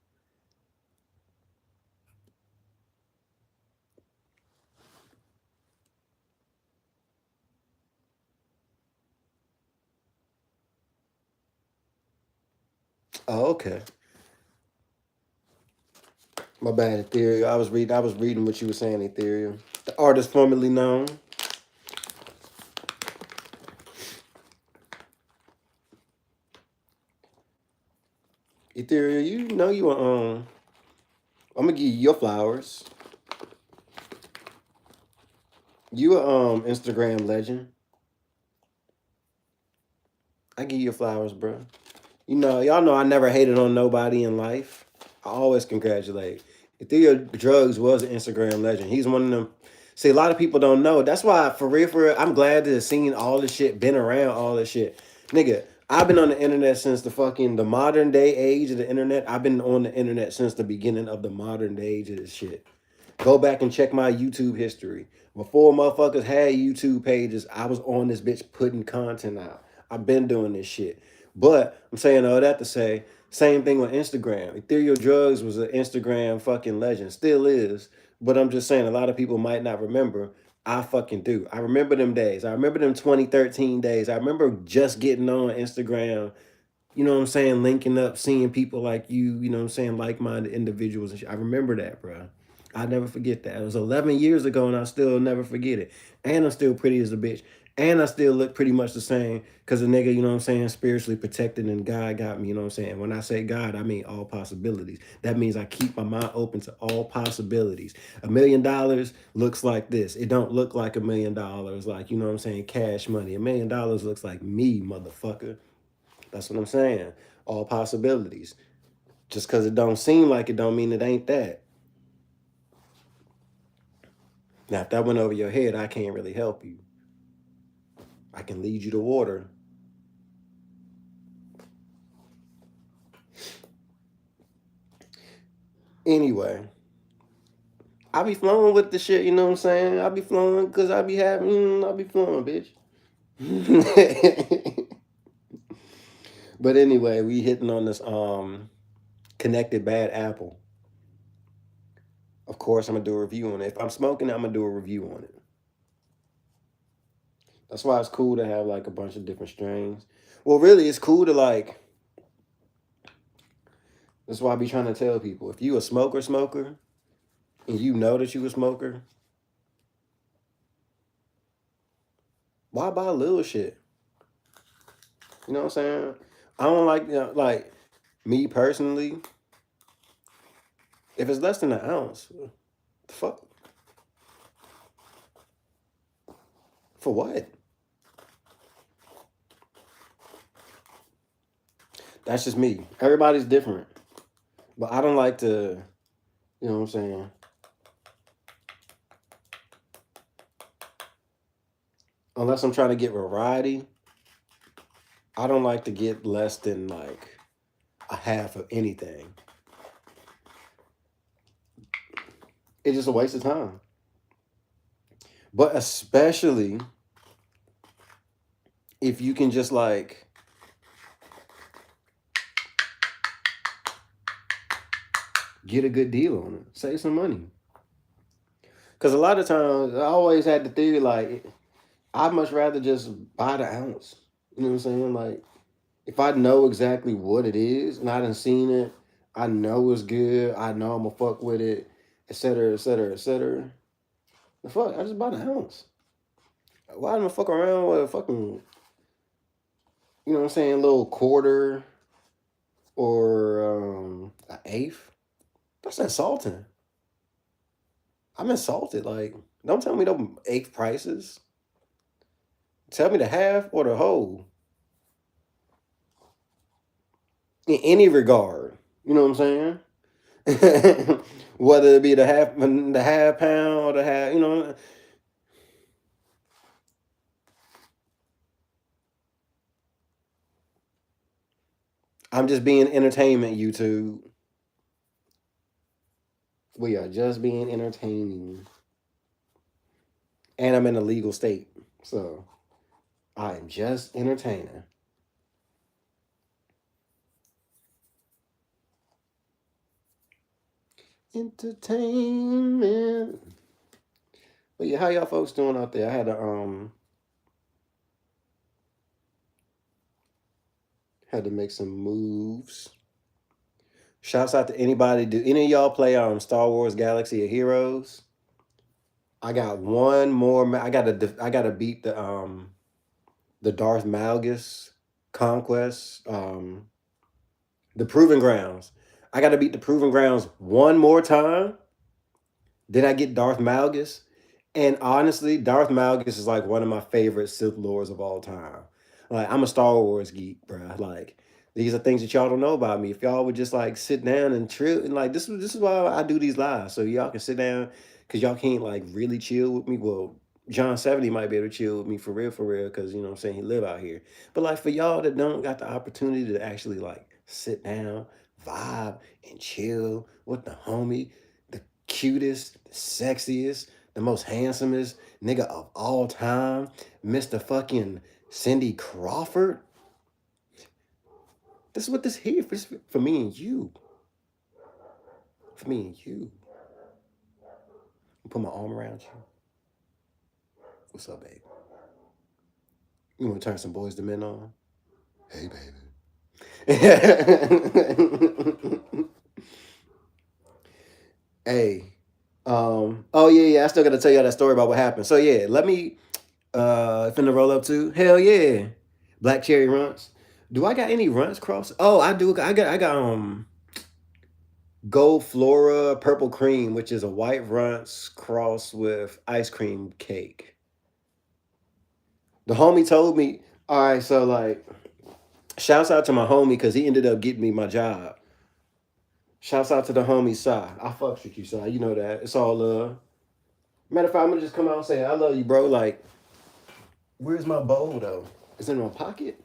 Speaker 1: Oh, okay. My bad, Ethereal. I was reading what you were saying, Ethereal. The artist formerly known. Ethereal, you know you are I'm gonna give you your flowers. You a Instagram legend. I give you your flowers, bro. You know, y'all know I never hated on nobody in life. I always congratulate. Ethereal Drugs was an Instagram legend. He's one of them. See, a lot of people don't know. That's why, for real, I'm glad to have seen all this shit, been around all this shit. Nigga, I've been on the internet since the modern day age of the internet. I've been on the internet since the beginning of the modern day age of this shit. Go back and check my YouTube history. Before motherfuckers had YouTube pages, I was on this bitch putting content out. I've been doing this shit. But I'm saying all that to say, same thing with Instagram. Ethereal Drugs was an Instagram fucking legend. Still is. But I'm just saying a lot of people might not remember. I fucking do. I remember them days. I remember them 2013 days. I remember just getting on Instagram, you know what I'm saying, linking up, seeing people like you know what I'm saying, like-minded individuals and shit. I remember that, bro. I never forget that. It was 11 years ago, and I still never forget it. And I'm still pretty as a bitch. And I still look pretty much the same because a nigga, you know what I'm saying, spiritually protected and God got me, you know what I'm saying? When I say God, I mean all possibilities. That means I keep my mind open to all possibilities. $1 million looks like this. It don't look like $1 million like, you know what I'm saying, cash money. $1 million looks like me, motherfucker. That's what I'm saying. all possibilities. Just because it don't seem like it don't mean it ain't that. Now, if that went over your head, I can't really help you. I can lead you to water. Anyway, I be flowing with the shit, you know what I'm saying? I be flowing because I be having, I be flowing, bitch. But anyway, we hitting on this connected bad apple. Of course, I'm gonna do a review on it. If I'm smoking, I'm gonna do a review on it. That's why it's cool to have like a bunch of different strains. Well, really, it's cool to like. That's why I be trying to tell people: if you a smoker, and you know that you a smoker, why buy little shit? You know what I'm saying? I don't like, like me personally. If it's less than an ounce, the fuck, for what? That's just me. Everybody's different, but I don't like to. You know what I'm saying? Unless I'm trying to get variety, I don't like to get less than like a half of anything. It's just a waste of time. But especially if you can just like get a good deal on it, save some money. Because a lot of times I always had the theory like I'd much rather just buy the ounce. You know what I'm saying? Like if I know exactly what it is and I done seen it, I know it's good, I know I'm gonna fuck with it, etc., etc., etc. The fuck, I just buy the ounce. Why am I fuck around with a fucking, you know what I'm saying, little quarter or an eighth? That's insulting. I'm insulted. Like, don't tell me them eighth prices. Tell me the half or the whole. In any regard. You know what I'm saying? Whether it be the half pound or the half, you know. I'm just being entertainment, YouTube. We are just being entertaining. And I'm in a legal state. So I am just entertaining. Entertainment. But yeah, how y'all folks doing out there? I had to make some moves. Shouts out to anybody. Do any of y'all play Star Wars Galaxy of Heroes? I got one more. I gotta beat the Darth Malgus conquest. The Proving Grounds. I gotta beat the Proving Grounds one more time. Then I get Darth Malgus. And honestly, Darth Malgus is like one of my favorite Sith Lords of all time. Like I'm a Star Wars geek, bro. Like these are things that y'all don't know about me. If y'all would just like sit down and chill, and like this is why I do these lives, so y'all can sit down because y'all can't like really chill with me. Well, John 70 might be able to chill with me for real, because you know what I'm saying, he live out here. But like for y'all that don't got the opportunity to actually like sit down, vibe, and chill with the homie, the cutest, the sexiest, the most handsomest nigga of all time, Mr. fucking Cindy Crawford. This is what this here for me and you. For me and you. Put my arm around you. What's up, baby? You want to turn some boys to men on? Hey, baby. Hey. Oh yeah. I still gotta tell y'all that story about what happened. So yeah, let me finna roll up too. Hell yeah. Black cherry runts. Do I got any runts cross? Oh, I do. I got Gold Flora Purple Cream, which is a white runts crossed with ice cream cake. The homie told me, all right, so like Shouts out to my homie because he ended up getting me my job. Shouts out to the homie Sai. I fucks with you, Sai. You know that. It's all love. Matter of fact, I'm gonna just come out and say I love you, bro. Like, where's my bowl though? Is it in my pocket?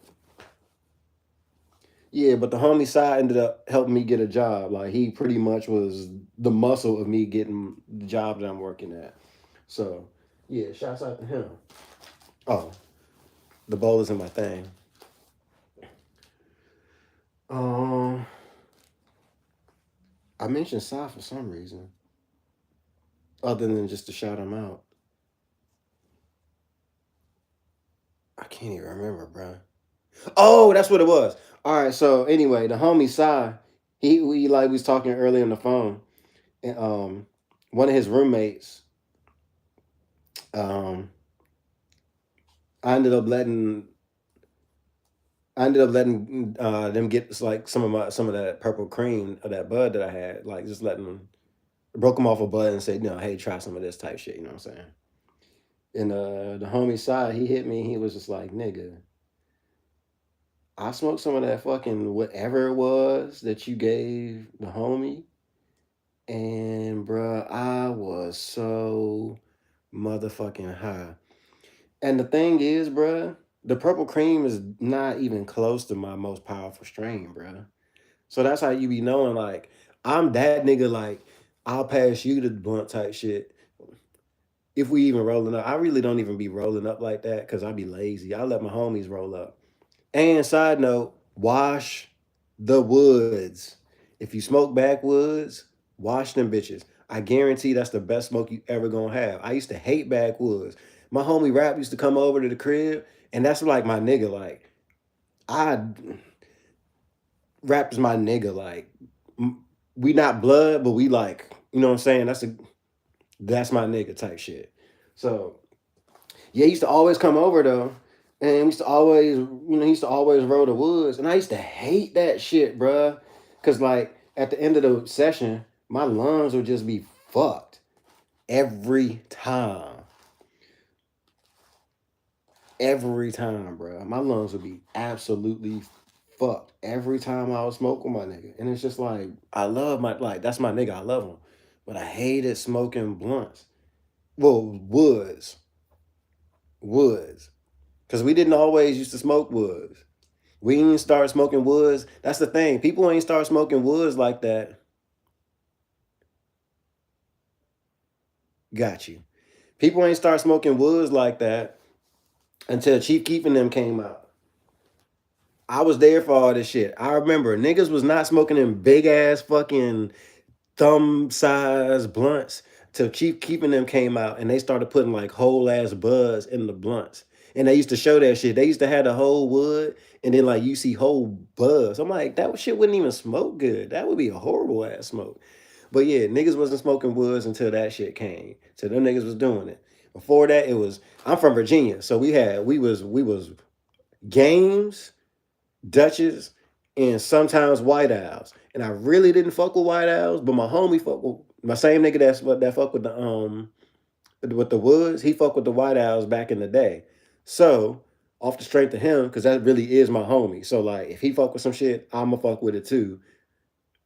Speaker 1: Yeah, but the homie Sai ended up helping me get a job. Like he pretty much was the muscle of me getting the job that I'm working at. So yeah, shouts out to him. Oh, the bowl is in my thing. Um, I mentioned Sai for some reason, other than just to shout him out. I can't even remember, bro. Oh, that's what it was. All right. So anyway, the homie Sai, we like we was talking earlier on the phone, and one of his roommates, um, I ended up letting them get like some of that purple cream of that bud that I had, like just letting them broke them off a bud and said, hey, try some of this type shit. You know what I'm saying? And the homie side, he hit me. He was just like, nigga, I smoked some of that fucking whatever it was that you gave the homie, and bruh, I was so motherfucking high. And the thing is, bruh, the purple cream is not even close to my most powerful strain, bruh. So that's how you be knowing, like, I'm that nigga, like, I'll pass you the blunt type shit. If we even rolling up, I really don't even be rolling up like that because I be lazy. I let my homies roll up. And side note, wash the woods. If you smoke backwoods, wash them bitches. I guarantee that's the best smoke you ever gonna have. I used to hate backwoods. My homie Rap used to come over to the crib, and that's like my nigga. Like, I Rap is my nigga. Like, we not blood, but we like, you know what I'm saying? That's my nigga type shit. So yeah, he used to always come over though. And we used to always, he used to always roll the woods. And I used to hate that shit, bruh. Cause like at the end of the session, my lungs would just be fucked every time. Every time, bruh. My lungs would be absolutely fucked every time I was smoking my nigga. And it's just like, I love that's my nigga. I love him. But I hated smoking blunts. Well, woods. Woods. Because we didn't always used to smoke woods. We didn't start smoking woods. That's the thing. People ain't start smoking woods like that. Got you. People ain't start smoking woods like that until Chief Keef and them came out. I was there for all this shit. I remember niggas was not smoking them big ass fucking thumb size blunts till Chief Keef and them came out and they started putting like whole ass buds in the blunts. And they used to show that shit. They used to have the whole wood and then like you see whole buds. I'm like, that shit wouldn't even smoke good. That would be a horrible ass smoke. But yeah, niggas wasn't smoking woods until that shit came. So them niggas was doing it. Before that, it was I'm from Virginia, so we was games, Dutches, and sometimes White Owls. And I really didn't fuck with White Owls, but my homie fuck with my same nigga that fuck with the Woods. He fuck with the White Owls back in the day. So off the strength of him, because that really is my homie. So like, if he fuck with some shit, I'ma fuck with it too.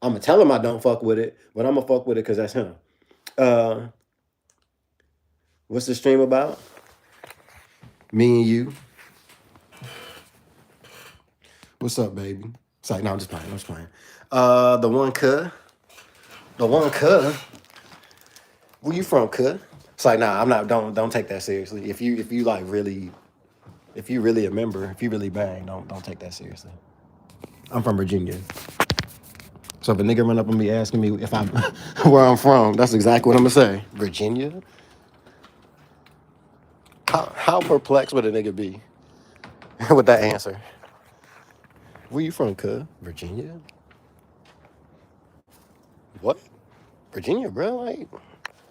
Speaker 1: I'ma tell him I don't fuck with it, but I'ma fuck with it because that's him. Uh, what's the stream about? Me and you. What's up, baby? It's like, no, I'm just playing. I'm just playing. The one cuh. The one cuh. Where you from, cuh? It's like, nah, I'm not. Don't take that seriously. If you like really, if you really a member, if you really bang, don't take that seriously. I'm from Virginia, so if a nigga run up on me asking me if I'm where I'm from, that's exactly what I'm gonna say. Virginia. How perplexed would a nigga be with that answer? Where you from, cuh? Virginia. What? Virginia, bro? Like,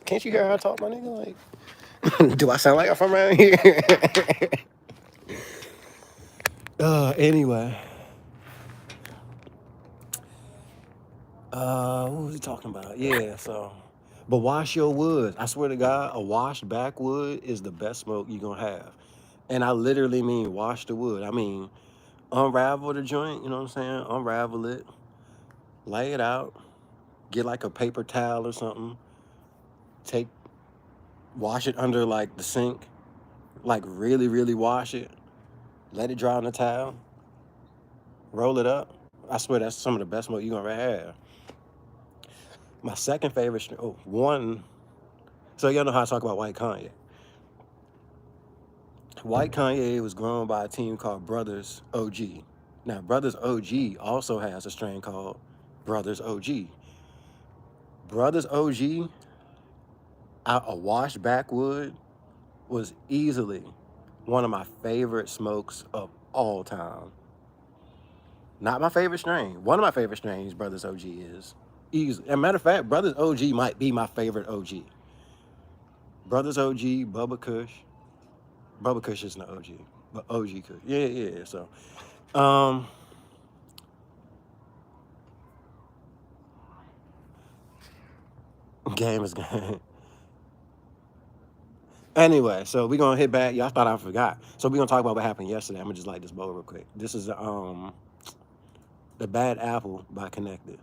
Speaker 1: can't you hear how I talk, my nigga? Like, do I sound like I'm from around here? Anyway. What was he talking about? Yeah, so. But wash your wood. I swear to God, a washed backwood is the best smoke you gonna have. And I literally mean wash the wood. I mean, unravel the joint, you know what I'm saying? Unravel it, lay it out, get like a paper towel or something, wash it under like the sink, like really, really wash it, let it dry on the towel, roll it up. I swear that's some of the best smoke you're gonna ever have. My second favorite, so y'all know how I talk about White Kanye. White Kanye was grown by a team called Brothers OG. Now, Brothers OG also has a strain called Brothers OG. Brothers OG, a washed backwood, was easily one of my favorite smokes of all time. Not my favorite strain. One of my favorite strains, Brothers OG, is easily. As a matter of fact, Brothers OG might be my favorite OG. Brothers OG, Bubba Kush. Bubba Kush isn't an OG, but OG Kush. Yeah. So, game is game. Anyway, so we're gonna hit back. Y'all thought I forgot. So we're gonna talk about what happened yesterday. I'm gonna just light this bowl real quick. This is the Bad Apple by Connected.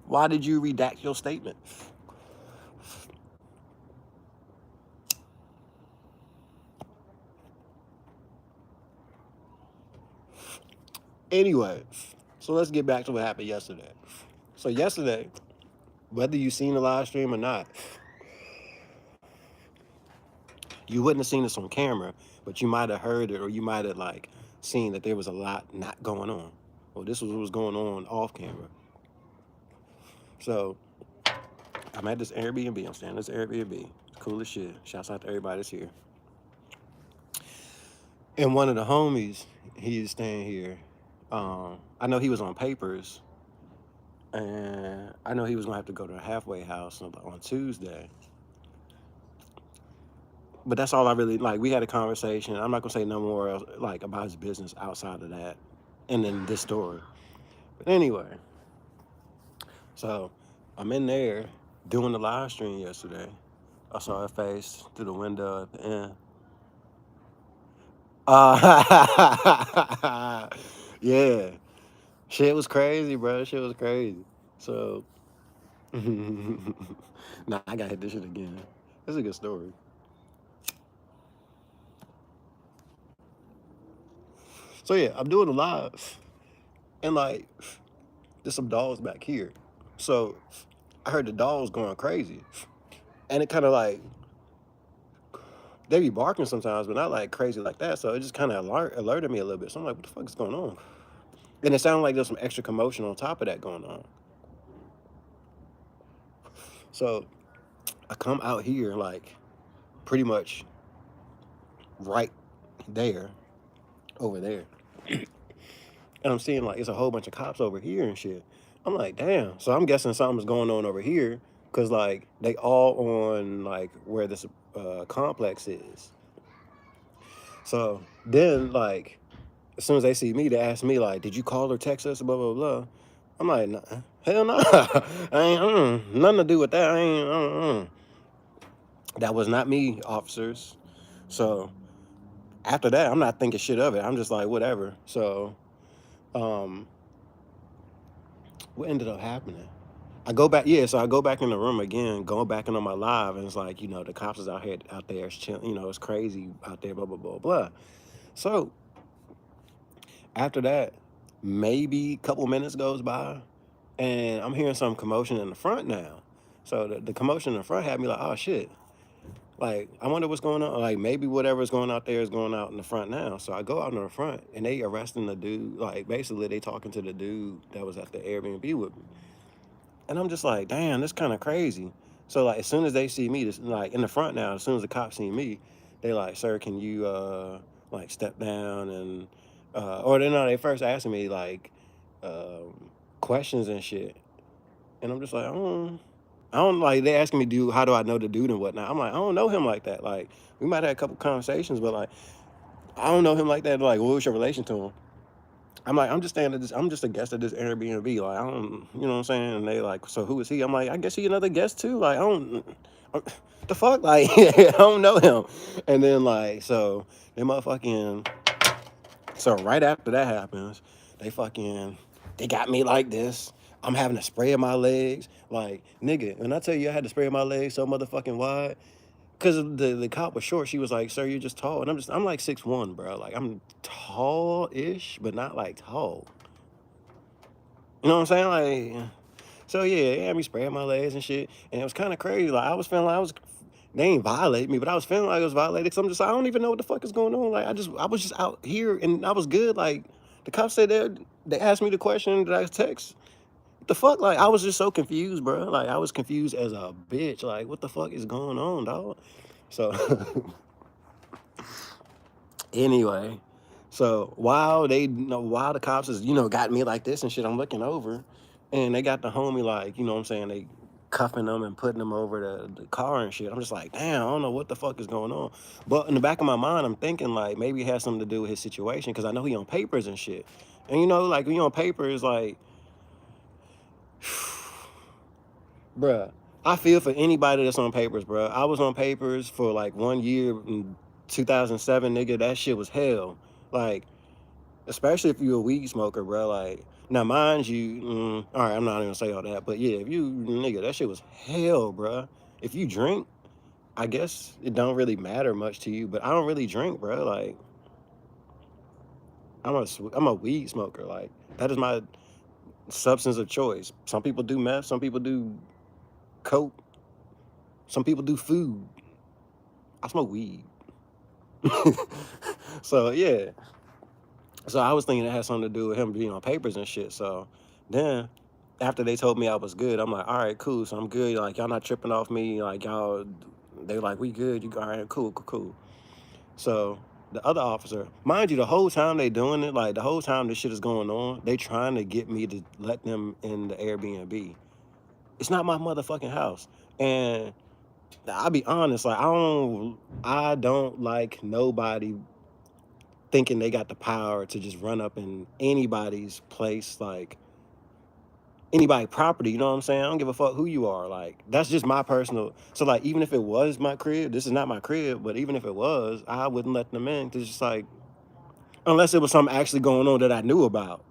Speaker 1: Why did you redact your statement? Anyway, so let's get back to what happened yesterday. So yesterday, whether you seen the live stream or not, you wouldn't have seen this on camera, but you might have heard it, or you might have like seen that there was a lot not going on. Well, this was what was going on off camera. So I'm at this Airbnb. I'm staying at this Airbnb. It's cool as shit. Shouts out to everybody that's here. And one of the homies, he's staying here. I know he was on papers, and I know he was gonna have to go to a halfway house on Tuesday. But that's all I really like. We had a conversation. I'm not gonna say no more else, like about his business outside of that, and then this story. But anyway, so I'm in there doing the live stream yesterday. I saw her face through the window at the end. Yeah, shit was crazy, bro. Shit was crazy. So, nah, I gotta hit this shit again. It's a good story. So yeah, I'm doing the live, and like, there's some dogs back here. So I heard the dogs going crazy, and it kind of like they be barking sometimes, but not like crazy like that. So it just kind of alerted me a little bit. So I'm like, what the fuck is going on? And it sounded like there's some extra commotion on top of that going on. So I come out here like pretty much right there, over there. And I'm seeing like it's a whole bunch of cops over here and shit. I'm like, damn. So I'm guessing something's going on over here because like they all on like where this complex is. So then like as soon as they see me, they ask me like, did you call or text us? Blah blah blah. I'm like, nah, hell no. I ain't nothing to do with that. I ain't. That was not me, officers. So after that, I'm not thinking shit of it. I'm just like, whatever. So, what ended up happening? I go back in the room again, going back into my live, and it's like, the cops is out there, it's chilling, it's crazy out there, blah, blah, blah, blah. So, after that, maybe a couple minutes goes by, and I'm hearing some commotion in the front now. So, the commotion in the front had me like, oh, shit. Like, I wonder what's going on. Like, maybe whatever's going out there is going out in the front now. So I go out in the front, and they arresting the dude. Like, basically, they talking to the dude that was at the Airbnb with me. And I'm just like, damn, that's kind of crazy. So, like, as soon as they see me, like, in the front now, as soon as the cops see me, they like, sir, can you, like, step down? And, or they first asking me, like, questions and shit. And I'm just like, I don't like they asking me how do I know the dude and whatnot. I'm like, I don't know him like that. Like we might have a couple conversations, but like I don't know him like that. Like, what was your relation to him? I'm like, I'm just staying at this. I'm just a guest at this Airbnb. Like, I don't, you know what I'm saying? And they like, so who is he? I'm like, I guess he another guest too. Like, I- the fuck, like, I don't know him. And then like, so they motherfucking, so right after that happens, they fucking, they got me like this. I'm having to spray my legs. Like, nigga, when I tell you I had to spray my legs so motherfucking wide, because the cop was short. She was like, "Sir, you're just tall," and I'm like 6'1", bro. Like I'm tall-ish, but not like tall. You know what I'm saying? Like, so yeah, they had me spraying my legs and shit, and it was kind of crazy. Like I was feeling like they ain't violate me, but I was feeling like I was violated. Because I'm just, I don't even know what the fuck is going on. Like I was just out here and I was good. Like the cops said they asked me the question that I text. What the fuck? Like I was just so confused, bro. Like I was confused as a bitch. Like what the fuck is going on, dog? So anyway, so while the cops is got me like this and shit, I'm looking over, and they got the homie like what I'm saying, they cuffing them and putting them over the car and shit. I'm just like, damn, I don't know what the fuck is going on. But in the back of my mind, I'm thinking like maybe it has something to do with his situation because I know he on papers and shit. And like when you on papers, like, bruh, I feel for anybody that's on papers, bruh. I was on papers for like 1 year in 2007, nigga. That shit was hell. Like, especially if you're a weed smoker, bro. Like, now, mind you, all right, I'm not even gonna say all that, but yeah, if you, nigga, that shit was hell, bro. If you drink, I guess it don't really matter much to you, but I don't really drink, bro. Like, I'm a weed smoker. Like, that is my substance of choice. Some people do meth, some people do coke, some people do food. I smoke weed. So yeah. So I was thinking it had something to do with him being on papers and shit. So then after they told me I was good, I'm like, all right, cool. So I'm good. Like y'all not tripping off me. Like y'all, they like, we good. You all right? Cool, cool, cool. So the other officer, mind you, the whole time they doing it, like the whole time this shit is going on, they trying to get me to let them in the Airbnb. It's not my motherfucking house. And I'll be honest, like I don't like nobody thinking they got the power to just run up in anybody's place, like anybody property, you know what I'm saying? I don't give a fuck who you are. Like that's just my personal. So like even if it was my crib, this is not my crib, but even if it was, I wouldn't let them in. Cause it's just like unless it was something actually going on that I knew about.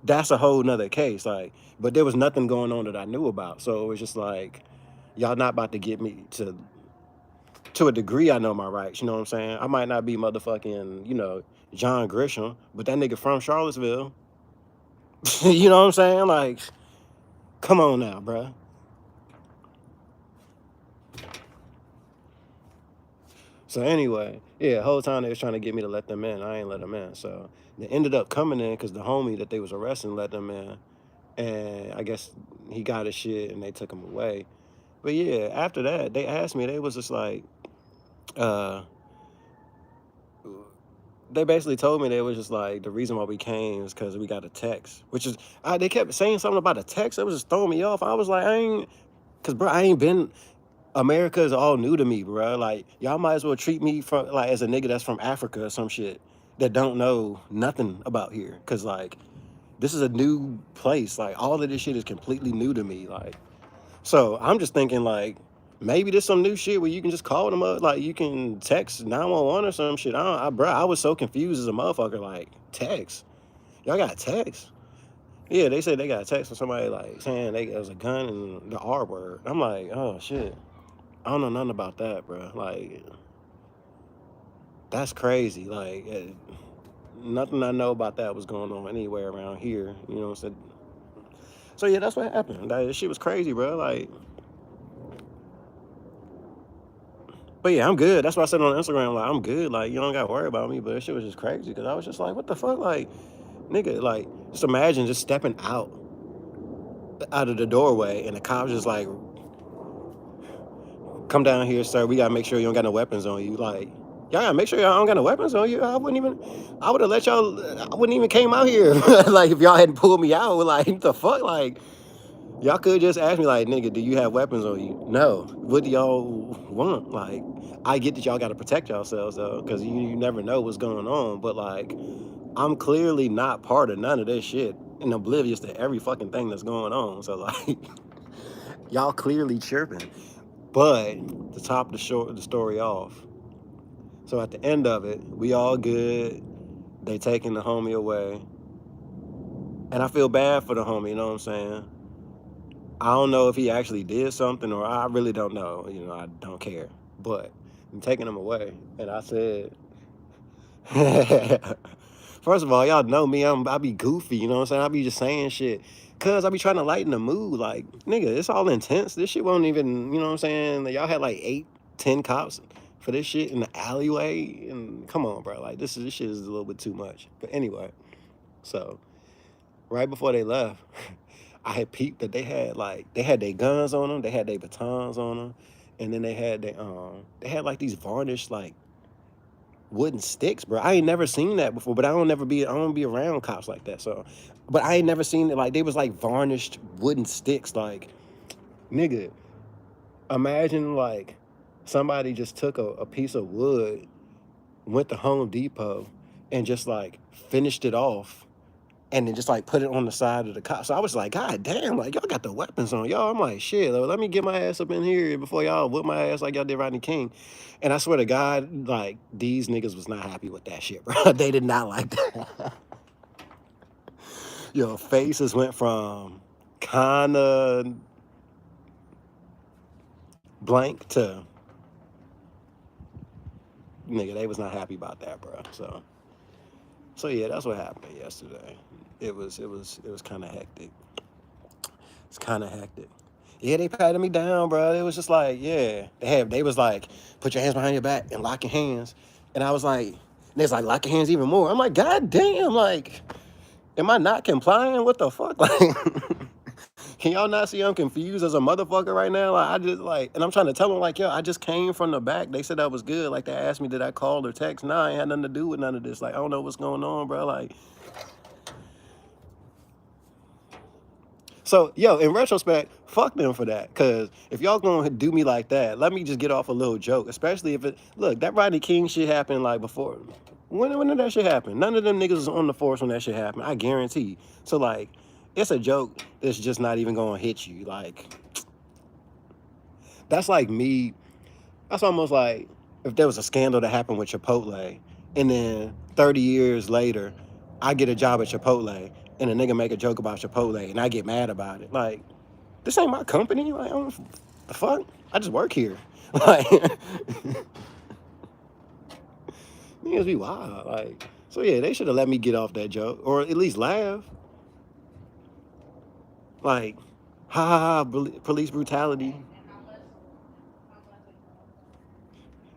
Speaker 1: That's a whole nother case. Like, but there was nothing going on that I knew about. So it was just like, y'all not about to get me to a degree. I know my rights, you know what I'm saying? I might not be motherfucking, John Grisham, but that nigga from Charlottesville. You know what I'm saying? Like, come on now, bruh. So anyway, yeah, whole time they was trying to get me to let them in. I ain't let them in. So they ended up coming in because the homie that they was arresting let them in. And I guess he got his shit and they took him away. But yeah, after that, they asked me, they was just like, uh, they basically told me they was just like, the reason why we came is because we got a text. Which is, they kept saying something about a text. That was just throwing me off. I was like, because bro, I ain't been, America is all new to me, bro. Like y'all might as well treat me from like as a nigga that's from Africa or some shit that don't know nothing about here. Cause like this is a new place. Like all of this shit is completely new to me. Like so I'm just thinking like maybe there's some new shit where you can just call them up. Like you can text 911 or some shit. Bro, I was so confused as a motherfucker. Like text, y'all got text. Yeah, they said they got a text from somebody like saying there was a gun and the R word. I'm like, oh shit. I don't know nothing about that, bro. Like, that's crazy. Like, nothing I know about that was going on anywhere around here. You know what I'm saying? So yeah, that's what happened. That shit was crazy, bro. Like, but yeah, I'm good. That's why I said on Instagram, like, I'm good. Like, you don't got to worry about me. But that shit was just crazy because I was just like, what the fuck, like, nigga, like, just imagine just stepping out of the doorway and the cops just like, come down here, sir. We gotta make sure you don't got no weapons on you. Like, y'all gotta make sure y'all don't got no weapons on you. I would have let y'all, I wouldn't even came out here. Like, if y'all hadn't pulled me out, like, what the fuck? Like, y'all could just ask me, like, nigga, do you have weapons on you? No. What do y'all want? Like, I get that y'all gotta protect yourselves, though, because you never know what's going on. But, like, I'm clearly not part of none of this shit and oblivious to every fucking thing that's going on. So like, y'all clearly chirping. But to top the story off, so at the end of it, we all good. They taking the homie away. And I feel bad for the homie, you know what I'm saying? I don't know if he actually did something or I really don't know. You know, I don't care. But I'm taking him away. And I said, first of all, y'all know me. I be goofy, you know what I'm saying? I be just saying shit. Cause I be trying to lighten the mood. Like, nigga, it's all intense. This shit won't even, you know what I'm saying? Y'all had like 8, 10 cops for this shit in the alleyway. And come on, bro. Like, this shit is a little bit too much. But anyway, so right before they left, I had peeped that they had their guns on them, they had their batons on them, and then they had like these varnished like wooden sticks, bro. I ain't never seen that before, but I don't be around cops like that. So, but I ain't never seen it. Like, they was like varnished wooden sticks. Like, nigga, imagine like somebody just took a piece of wood, went to Home Depot, and just like finished it off, and then just like put it on the side of the car. So I was like, God damn, like y'all got the weapons on y'all. I'm like, shit, let me get my ass up in here before y'all whip my ass like y'all did Rodney King. And I swear to God, like, these niggas was not happy with that shit, bro. They did not like that. Yo, faces went from kinda blank to, nigga, they was not happy about that, bro. So yeah, that's what happened yesterday. It was kind of hectic. It's kind of hectic. Yeah, they patted me down, bro. It was just like, yeah. They was like, put your hands behind your back and lock your hands. And I was like, they was like, lock your hands even more. I'm like, God damn, like, am I not complying? What the fuck? Like, can y'all not see I'm confused as a motherfucker right now? Like, I just like, and I'm trying to tell them like, yo, I just came from the back. They said that was good. Like, they asked me, did I call or text? Nah, I ain't had nothing to do with none of this. Like, I don't know what's going on, bro. Like, so, yo, in retrospect, fuck them for that. Because if y'all gonna do me like that, let me just get off a little joke. Especially if it, look, that Rodney King shit happened like before. When did that shit happen? None of them niggas was on the force when that shit happened. I guarantee. So, like, it's a joke that's just not even gonna hit you. Like, that's like me. That's almost like if there was a scandal that happened with Chipotle, and then 30 years later, I get a job at Chipotle, and a nigga make a joke about Chipotle, and I get mad about it. Like, this ain't my company. Like, I don't, the fuck? I just work here. Like, niggas be wild. Like, so yeah, they should have let me get off that joke, or at least laugh. Like, ha ha ha, police brutality.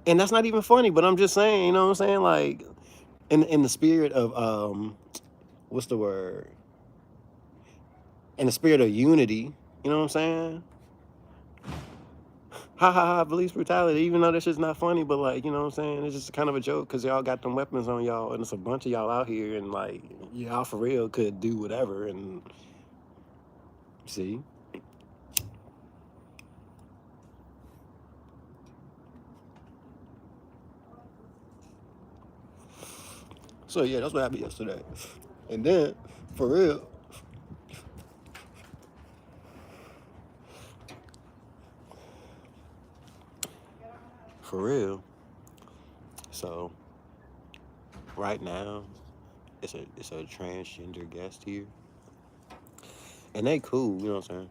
Speaker 1: And that's not even funny, but I'm just saying, you know what I'm saying? Like, in the spirit of what's the word? In the spirit of unity, you know what I'm saying? Ha ha ha, police brutality, even though that shit's not funny, but like, you know what I'm saying? It's just kind of a joke because y'all got them weapons on y'all, and it's a bunch of y'all out here, and like, y'all for real could do whatever, and see? So yeah, that's what happened yesterday. And then, for real, so right now, it's a transgender guest here, and they cool, you know what I'm saying?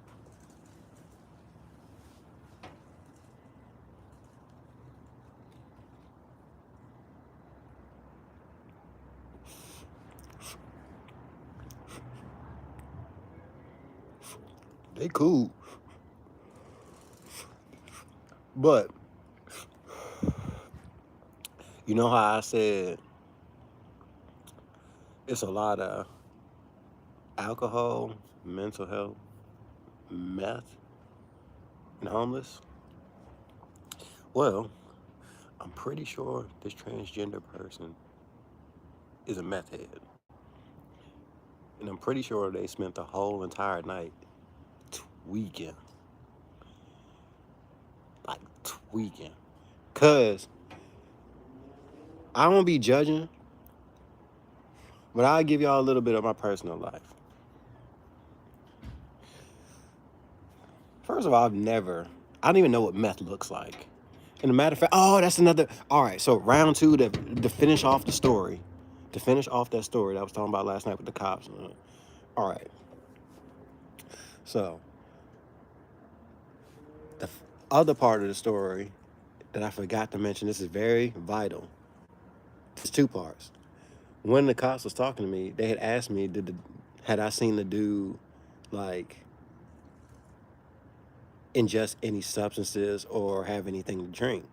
Speaker 1: They cool, but you know how I said it's a lot of alcohol, mental health, meth, and homeless? Well, I'm pretty sure this transgender person is a meth head. And I'm pretty sure they spent the whole entire night tweaking. Like, tweaking. Cause I don't be judging, But I'll give y'all a little bit of my personal life. First of all, I don't even know what meth looks like. And a matter of fact, oh, that's another. All right, so round two to finish off the story, to finish off that story that I was talking about last night with the cops. All right, so the other part of the story that I forgot to mention, this is very vital. It's two parts. When the cops was talking to me, they had asked me, had I seen the dude, like, ingest any substances or have anything to drink?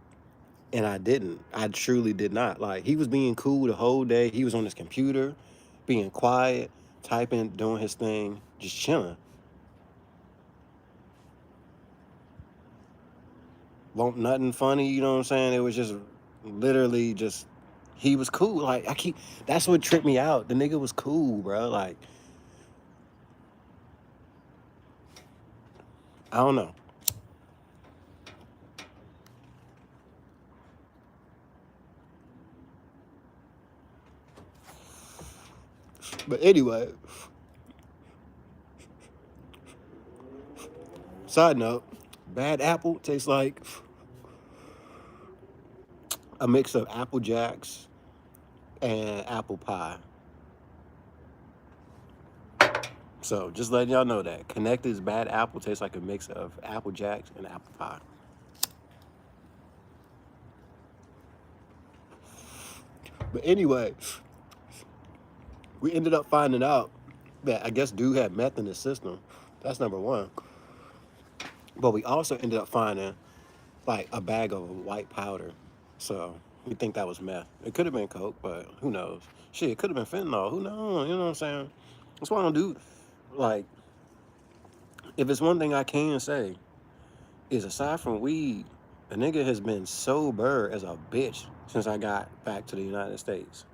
Speaker 1: And I didn't. I truly did not. Like, he was being cool the whole day. He was on his computer, being quiet, typing, doing his thing, just chilling. Won't nothing funny, you know what I'm saying? It was just literally just, he was cool. Like, that's what tripped me out. The nigga was cool, bro. Like, I don't know. But anyway, side note, bad apple tastes like a mix of Apple Jacks and apple pie. So just letting y'all know that Connected's bad apple tastes like a mix of Apple Jacks and apple pie. But anyway, we ended up finding out that I guess dude had meth in his system. That's number one. But we also ended up finding like a bag of white powder. So we think that was meth. It could have been coke, but who knows? Shit, it could have been fentanyl. Who knows? You know what I'm saying? That's why I don't do, like, if it's one thing I can say, is aside from weed, a nigga has been sober as a bitch since I got back to the United States.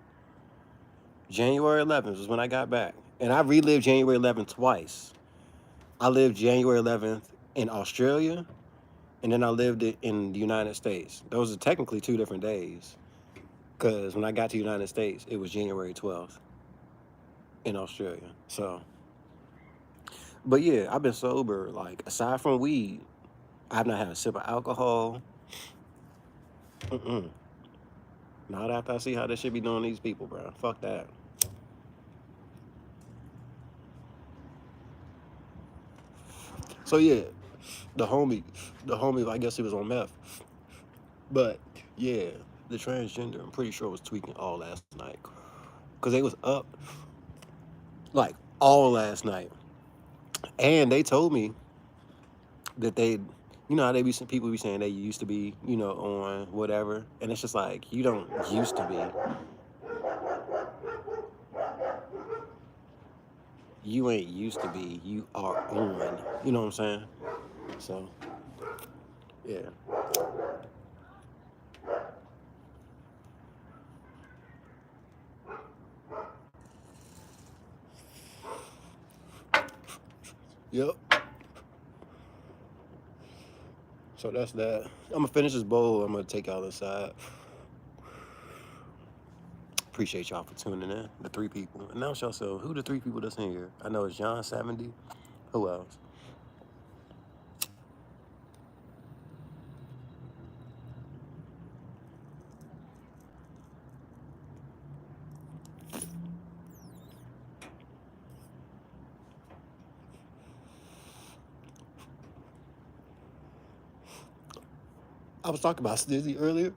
Speaker 1: January 11th was when I got back. And I relived January 11th twice. I lived January 11th in Australia, and then I lived it in the United States. Those are technically 2 different days. Because when I got to the United States, it was January 12th in Australia. So, but yeah, I've been sober, like, aside from weed, I've not had a sip of alcohol. Not after I see how this shit be doing these people, bro. Fuck that. So yeah, the homie, I guess he was on meth. But yeah, the transgender, I'm pretty sure was tweaking all last night. Cause they was up like all last night. And they told me that they, you know how people be saying they used to be, you know, on whatever. And it's just like, you don't used to be. You ain't used to be, you are on. You know what I'm saying? So, yeah. Yep. So that's that. I'm gonna finish this bowl. I'm gonna take y'all inside. Appreciate y'all for tuning in. The 3 people. Announce yourself. Who the 3 people that's in here? I know it's John 70. Who else? I was talking about Stizzy earlier.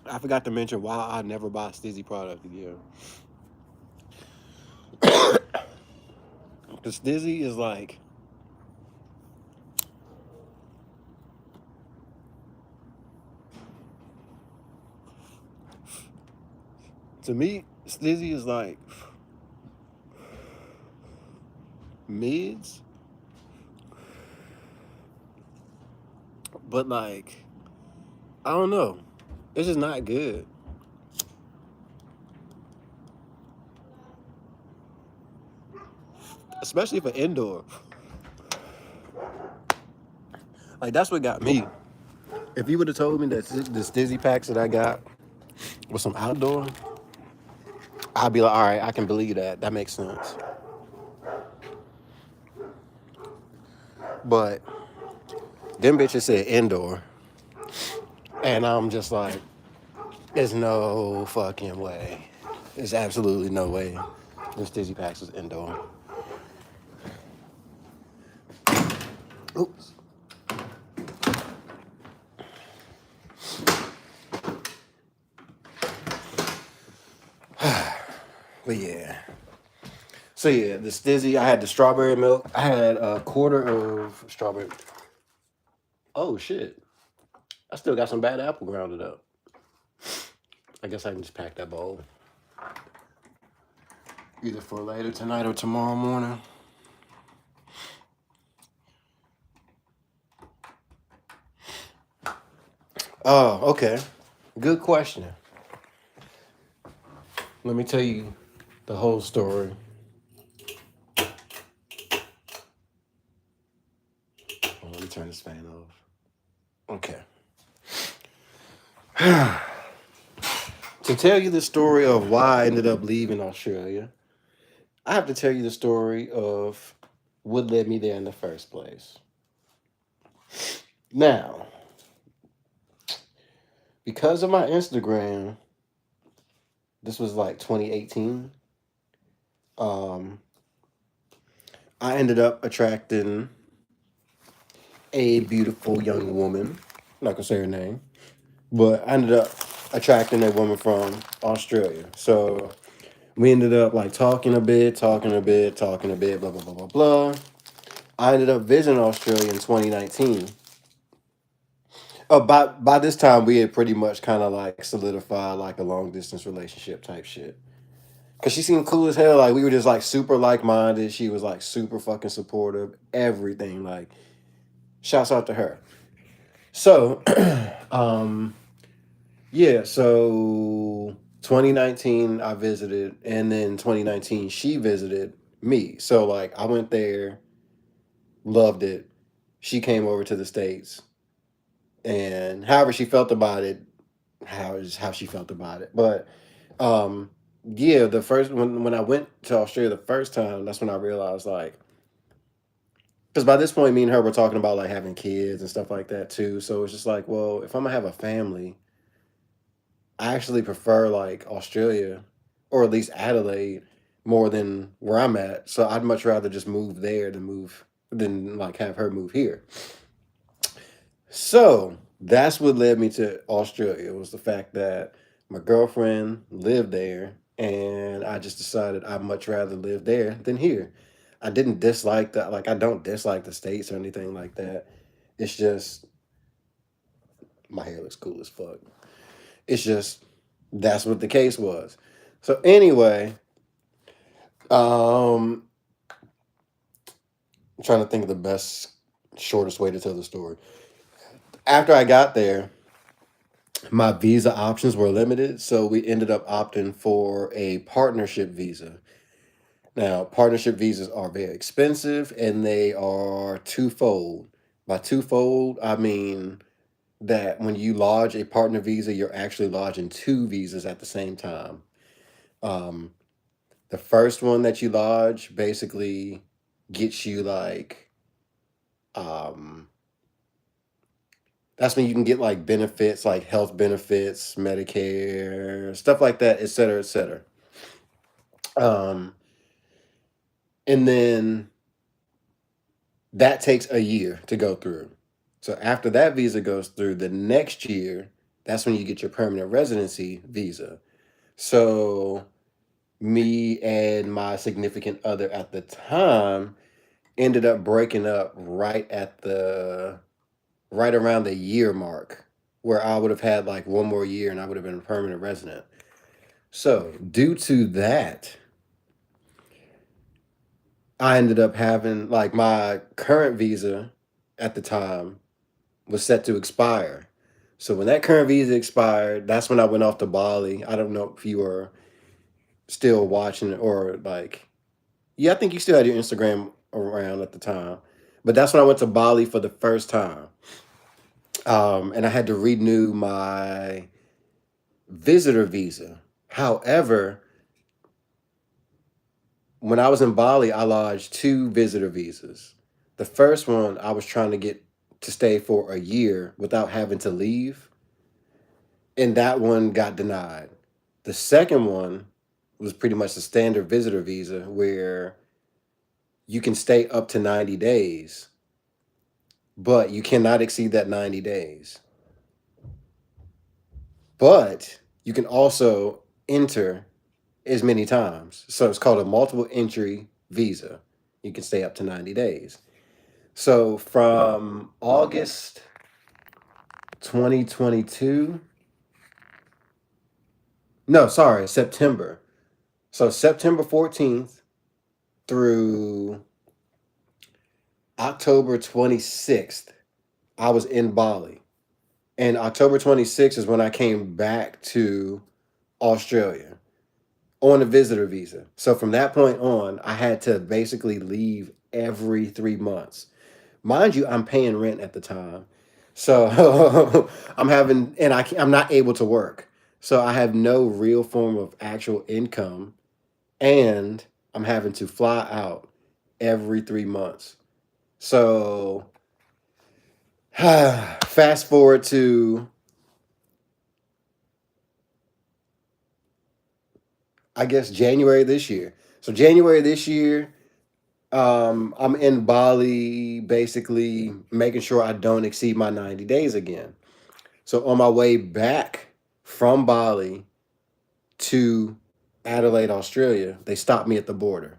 Speaker 1: I forgot to mention why I never buy Stizzy product again. Because Stizzy is like, to me, Stizzy is like mids, but like, I don't know. It's just not good. Especially for indoor. Like, that's what got me. If you would have told me that the Stizzy packs that I got was some outdoor, I'd be like, all right, I can believe that. That makes sense. But them bitches said indoor. And I'm just like, there's no fucking way. There's absolutely no way this Dizzy Packs was indoor. Oops. But yeah. So yeah, the Stizzy, I had the strawberry milk. I had a quarter of strawberry. Oh shit. I still got some bad apple grounded up. I guess I can just pack that bowl. Either for later tonight or tomorrow morning. Oh, okay. Good question. Let me tell you the whole story. Oh, let me turn this fan off. Okay. To tell you the story of why I ended up leaving Australia, I have to tell you the story of what led me there in the first place. Now, because of my Instagram, this was like 2018. I ended up attracting a beautiful young woman. I'm not gonna say her name, but I ended up attracting a woman from Australia. So we ended up like talking a bit, blah blah blah blah blah. I ended up visiting Australia in 2019. By this time, we had pretty much kind of like solidified like a long distance relationship type shit. Cause she seemed cool as hell. Like we were just like super like minded. She was like super fucking supportive. Everything. Like, shouts out to her. So, yeah. So 2019 I visited, and then 2019 she visited me. So like I went there, loved it. She came over to the States, and however she felt about it, how she felt about it. But yeah, the first when I went to Australia the first time, that's when I realized like, because by this point me and her were talking about like having kids and stuff like that too. So it's just like, well, if I'm gonna have a family, I actually prefer like Australia or at least Adelaide more than where I'm at. So I'd much rather just move there than like have her move here. So that's what led me to Australia, was the fact that my girlfriend lived there, and I just decided I'd much rather live there than here. I didn't dislike that, like, I don't dislike the States or anything like that. It's just, my hair looks cool as fuck. It's just, that's what the case was. So, anyway, I'm trying to think of the best, shortest way to tell the story. After I got there, my visa options were limited, so we ended up opting for a partnership visa. Now, partnership visas are very expensive and they are twofold. By twofold, I mean that when you lodge a partner visa, you're actually lodging two visas at the same time. Um, the first one that you lodge basically gets you like, um, that's when you can get like benefits, like health benefits, Medicare, stuff like that, et cetera, et cetera. Um, and then that takes a year to go through. So after that visa goes through, the next year, that's when you get your permanent residency visa. So me and my significant other at the time ended up breaking up right around the year mark, where I would have had like one more year and I would have been a permanent resident. So due to that, I ended up having like my current visa at the time was set to expire. So when that current visa expired, that's when I went off to Bali. I don't know if you were still watching it or like, yeah, I think you still had your Instagram around at the time. But that's when I went to Bali for the first time. And I had to renew my visitor visa. However, when I was in Bali, I lodged two visitor visas. The first one, I was trying to get to stay for a year without having to leave, and that one got denied. The second one was pretty much the standard visitor visa where you can stay up to 90 days, but you cannot exceed that 90 days. But you can also enter as many times. So it's called a multiple entry visa. You can stay up to 90 days. So from August 2022, no, sorry, September. So September 14th through October 26th, I was in Bali. And October 26th is when I came back to Australia on a visitor visa. So from that point on, I had to basically leave every 3 months. Mind you, I'm paying rent at the time. So I'm having, and I'm not able to work. So I have no real form of actual income. And I'm having to fly out every 3 months. So fast forward to, I guess, January this year. So January this year, I'm in Bali, basically making sure I don't exceed my 90 days again. So on my way back from Bali to Adelaide, Australia, they stopped me at the border.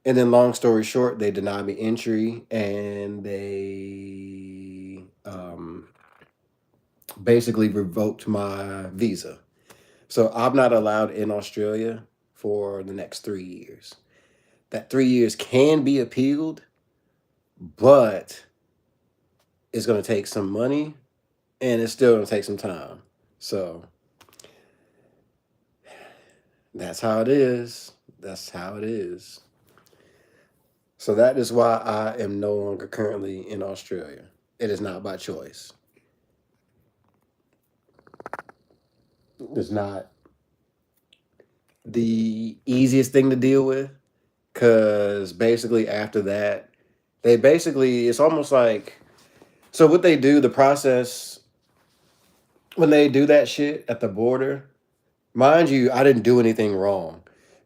Speaker 1: And then, long story short, they denied me entry and they basically revoked my visa. So I'm not allowed in Australia for the next 3 years. That 3 years can be appealed, but it's going to take some money and it's still going to take some time. So that's how it is. That's how it is. So that is why I am no longer currently in Australia. It is not by choice. It's not the easiest thing to deal with because basically after that, they basically, it's almost like, so what they do, the process, when they do that shit at the border, mind you, I didn't do anything wrong.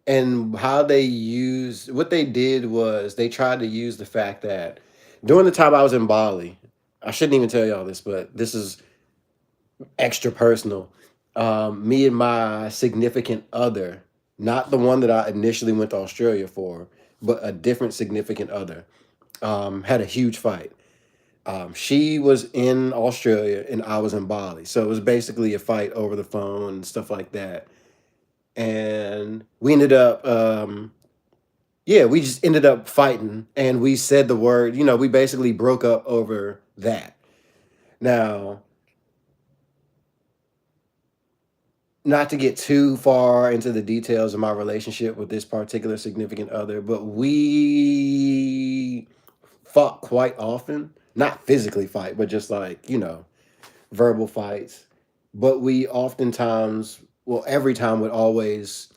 Speaker 1: And how they use what they did was they tried to use the fact that during the time I was in Bali, I shouldn't even tell y'all this, but this is extra personal. Me and my significant other, not the one that I initially went to Australia for, but a different significant other, had a huge fight. She was in Australia and I was in Bali. So it was basically a fight over the phone and stuff like that. And we ended up, yeah, we just ended up fighting and we said the word, we basically broke up over that. Now, not to get too far into the details of my relationship with this particular significant other, but we fought quite often. Not physically fight, but just like, verbal fights. But we oftentimes, well, every time would always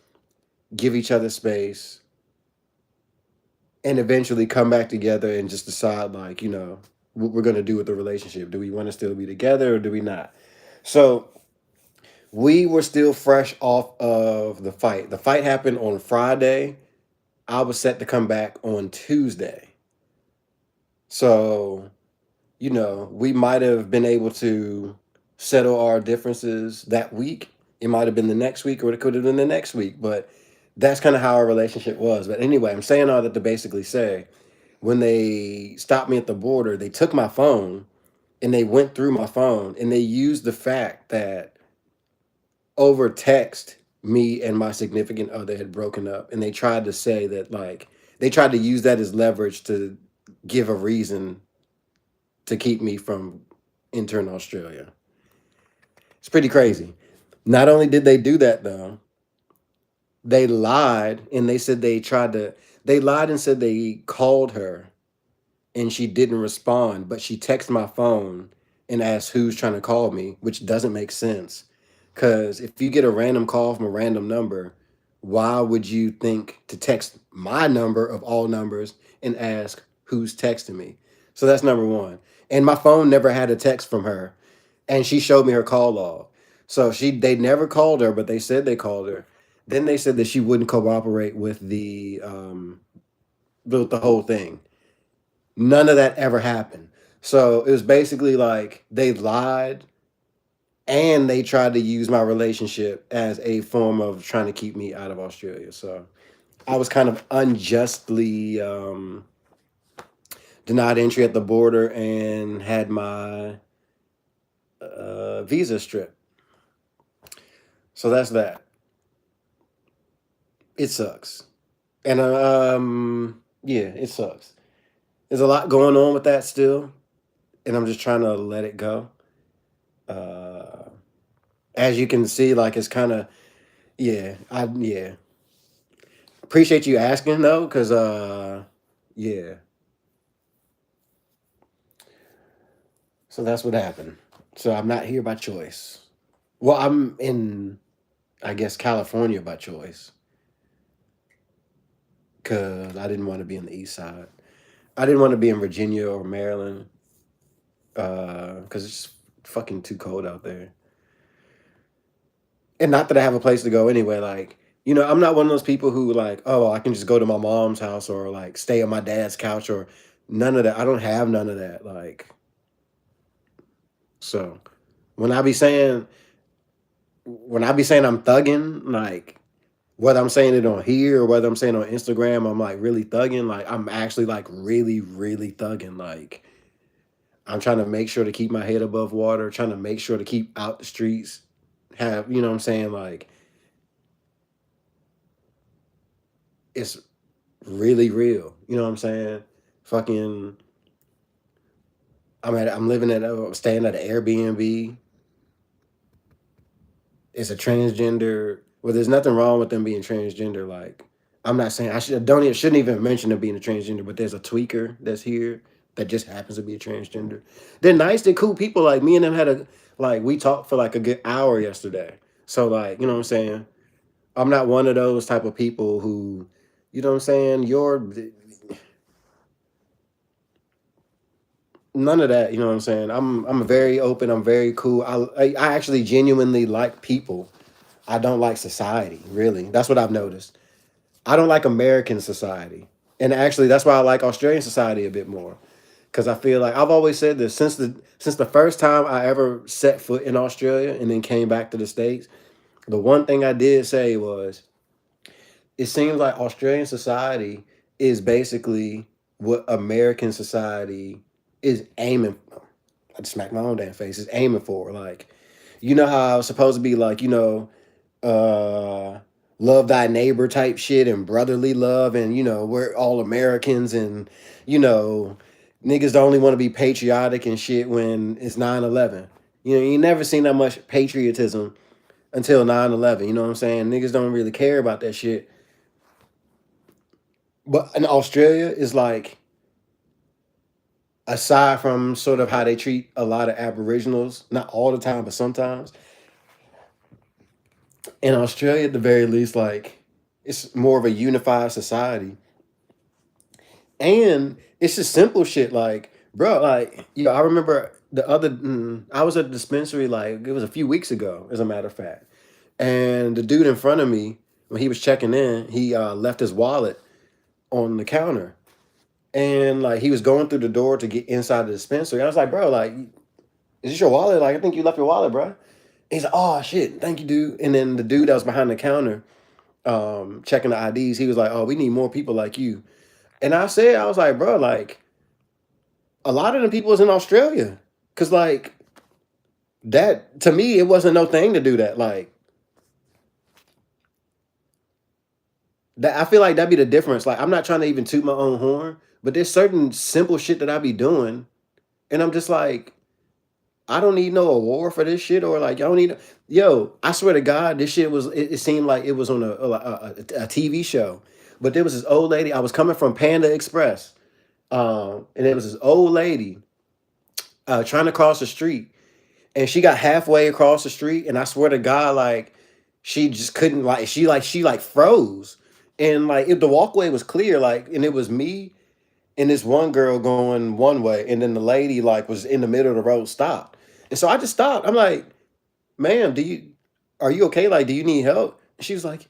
Speaker 1: give each other space and eventually come back together and just decide, like, what we're going to do with the relationship. Do we want to still be together or do we not? So we were still fresh off of the fight. The fight happened on Friday. I was set to come back on Tuesday. So, we might have been able to settle our differences that week. It might have been the next week or it could have been the next week, but that's kind of how our relationship was. But anyway, I'm saying all that to basically say when they stopped me at the border, they took my phone and they went through my phone and they used the fact that over text, me and my significant other had broken up. And they tried to say that, like, they tried to use that as leverage to give a reason to keep me from entering Australia. It's pretty crazy. Not only did they do that though, they lied and they lied and said they called her and she didn't respond, but she texted my phone and asked who's trying to call me, which doesn't make sense. Because if you get a random call from a random number, why would you think to text my number of all numbers and ask who's texting me? So that's number one. And my phone never had a text from her, and she showed me her call log. So they never called her, but they said they called her. Then they said that she wouldn't cooperate with the whole thing. None of that ever happened. So it was basically like they lied and they tried to use my relationship as a form of trying to keep me out of Australia. So I was kind of unjustly denied entry at the border and had my visa stripped. So that's that. It sucks. And yeah, it sucks. There's a lot going on with that still, and I'm just trying to let it go. Uh, as you can see, like it's kind of yeah. Appreciate you asking though, cause yeah. So that's what happened. So I'm not here by choice. Well, I'm in, I guess, California by choice, cause I didn't want to be on the East Side. I didn't want to be in Virginia or Maryland, cause it's just fucking too cold out there. And not that I have a place to go anyway. Like, I'm not one of those people who like, oh, I can just go to my mom's house or like stay on my dad's couch or none of that. I don't have none of that. Like, so when I be saying I'm thugging, like whether I'm saying it on here or whether I'm saying on Instagram, I'm like really thugging. Like I'm actually like really, really thugging. Like I'm trying to make sure to keep my head above water, trying to make sure to keep out the streets, have, you know what I'm saying? Like it's really real. You know what I'm saying? Fucking, I'm living staying at an Airbnb. It's a transgender. Well, there's nothing wrong with them being transgender. Like, I'm not saying shouldn't even mention them being a transgender. But there's a tweaker that's here that just happens to be a transgender. They're nice. They're cool people. Like me and them had we talked for like a good hour yesterday. So like, you know what I'm saying? I'm not one of those type of people who, you know what I'm saying? None of that. You know what I'm saying? I'm very open. I'm very cool. I actually genuinely like people. I don't like society. Really, that's what I've noticed. I don't like American society, and actually, that's why I like Australian society a bit more. Because I feel like I've always said this since the first time I ever set foot in Australia and then came back to the States. The one thing I did say was it seems like Australian society is basically what American society is aiming. I just smacked my own damn face. Is aiming for like, how it's supposed to be like, uh, love thy neighbor type shit and brotherly love and we're all Americans and you know niggas don't only want to be patriotic and shit when it's 9/11. You never seen that much patriotism until 9/11. You know what I'm saying? Niggas don't really care about that shit. But in Australia is like, aside from sort of how they treat a lot of Aboriginals, not all the time, but sometimes, in Australia at the very least, like it's more of a unified society. And it's just simple shit like, bro, like, I remember I was at the dispensary like it was a few weeks ago, as a matter of fact. And the dude in front of me, when he was checking in, he left his wallet on the counter. And like he was going through the door to get inside the dispensary. I was like, bro, like, is this your wallet? Like, I think you left your wallet, bro. He's like, oh shit, thank you, dude. And then the dude that was behind the counter, checking the IDs, he was like, oh, we need more people like you. And I was like, bro, like, a lot of the people is in Australia. Cause like that to me, it wasn't no thing to do that. Like that I feel like that'd be the difference. Like I'm not trying to even toot my own horn, but there's certain simple shit that I be doing. And I'm just like, I don't need no award for this shit, or like, I don't need. Yo, I swear to God, this shit was. It seemed like it was on a TV show, but there was this old lady. I was coming from Panda Express, and it was this old lady trying to cross the street, and she got halfway across the street, and I swear to God, like she just couldn't like she froze. And like if the walkway was clear, like and it was me and this one girl going one way, and then the lady like was in the middle of the road stopped. And so I just stopped. I'm like, ma'am, are you okay? Like, do you need help? She was like,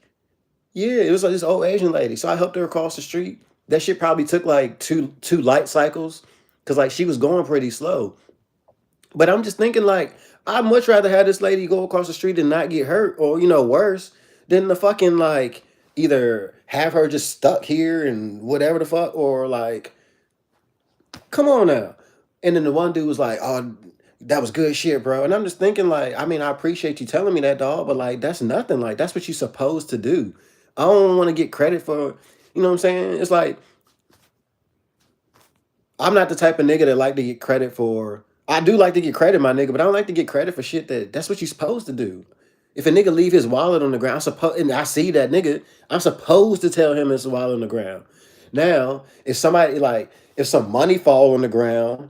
Speaker 1: yeah, it was like this old Asian lady. So I helped her across the street. That shit probably took like two light cycles. Cause like she was going pretty slow. But I'm just thinking like I'd much rather have this lady go across the street and not get hurt or worse than the fucking like either have her just stuck here and whatever the fuck or like come on now. And then the one dude was like, "Oh, that was good shit, bro." And I'm just thinking like, I mean, I appreciate you telling me that, dog, but like that's nothing. Like that's what you're supposed to do. I don't want to get credit for, you know what I'm saying? It's like I'm not the type of nigga that like to get credit for. I do like to get credit, my nigga, but I don't like to get credit for shit that's what you're supposed to do. If a nigga leave his wallet on the ground, and I see that nigga, I'm supposed to tell him his wallet on the ground. Now, if somebody like if some money fall on the ground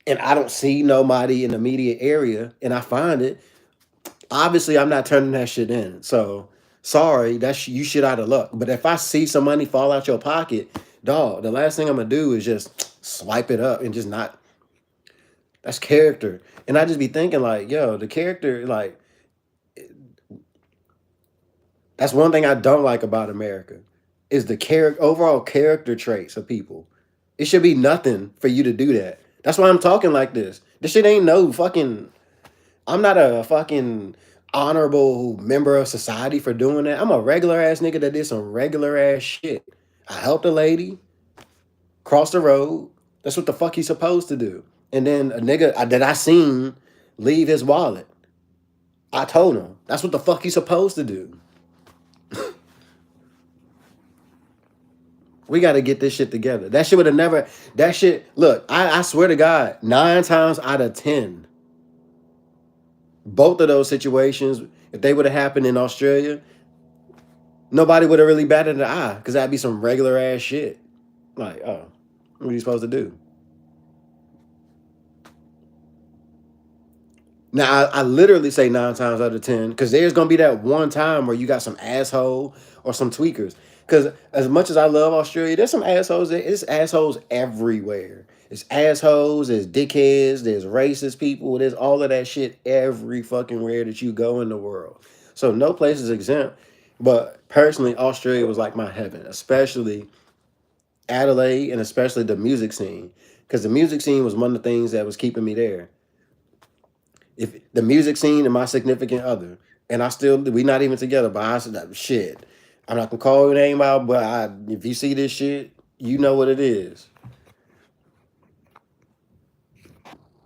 Speaker 1: and I don't see nobody in the immediate area and I find it, obviously I'm not turning that shit in. So sorry, that's you shit out of luck. But if I see some money fall out your pocket, dog, the last thing I'm gonna do is just swipe it up and just not. That's character. And I just be thinking like, yo, the character, like, that's one thing I don't like about America is the overall character traits of people. It should be nothing for you to do that. That's why I'm talking like this. This shit ain't no fucking. I'm not a fucking honorable member of society for doing that. I'm a regular ass nigga that did some regular ass shit. I helped a lady cross the road. That's what the fuck he's supposed to do. And then a nigga that I seen leave his wallet. I told him that's what the fuck he's supposed to do. We got to get this shit together. That shit would have never. That shit. Look, I swear to God, 9 times out of 10, both of those situations, if they would have happened in Australia, nobody would have really batted an eye because that'd be some regular ass shit. Like, oh, what are you supposed to do? Now, I literally say 9 times out of 10 because there's going to be that one time where you got some asshole or some tweakers. Because as much as I love Australia, there's some assholes. It's assholes everywhere. It's assholes, there's dickheads, there's racist people, there's all of that shit every fucking where that you go in the world. So no place is exempt. But personally, Australia was like my heaven, especially Adelaide and especially the music scene. Because the music scene was one of the things that was keeping me there. If the music scene and my significant other, and we not even together, but I said shit. I'm not gonna call your name out, but if you see this shit, you know what it is.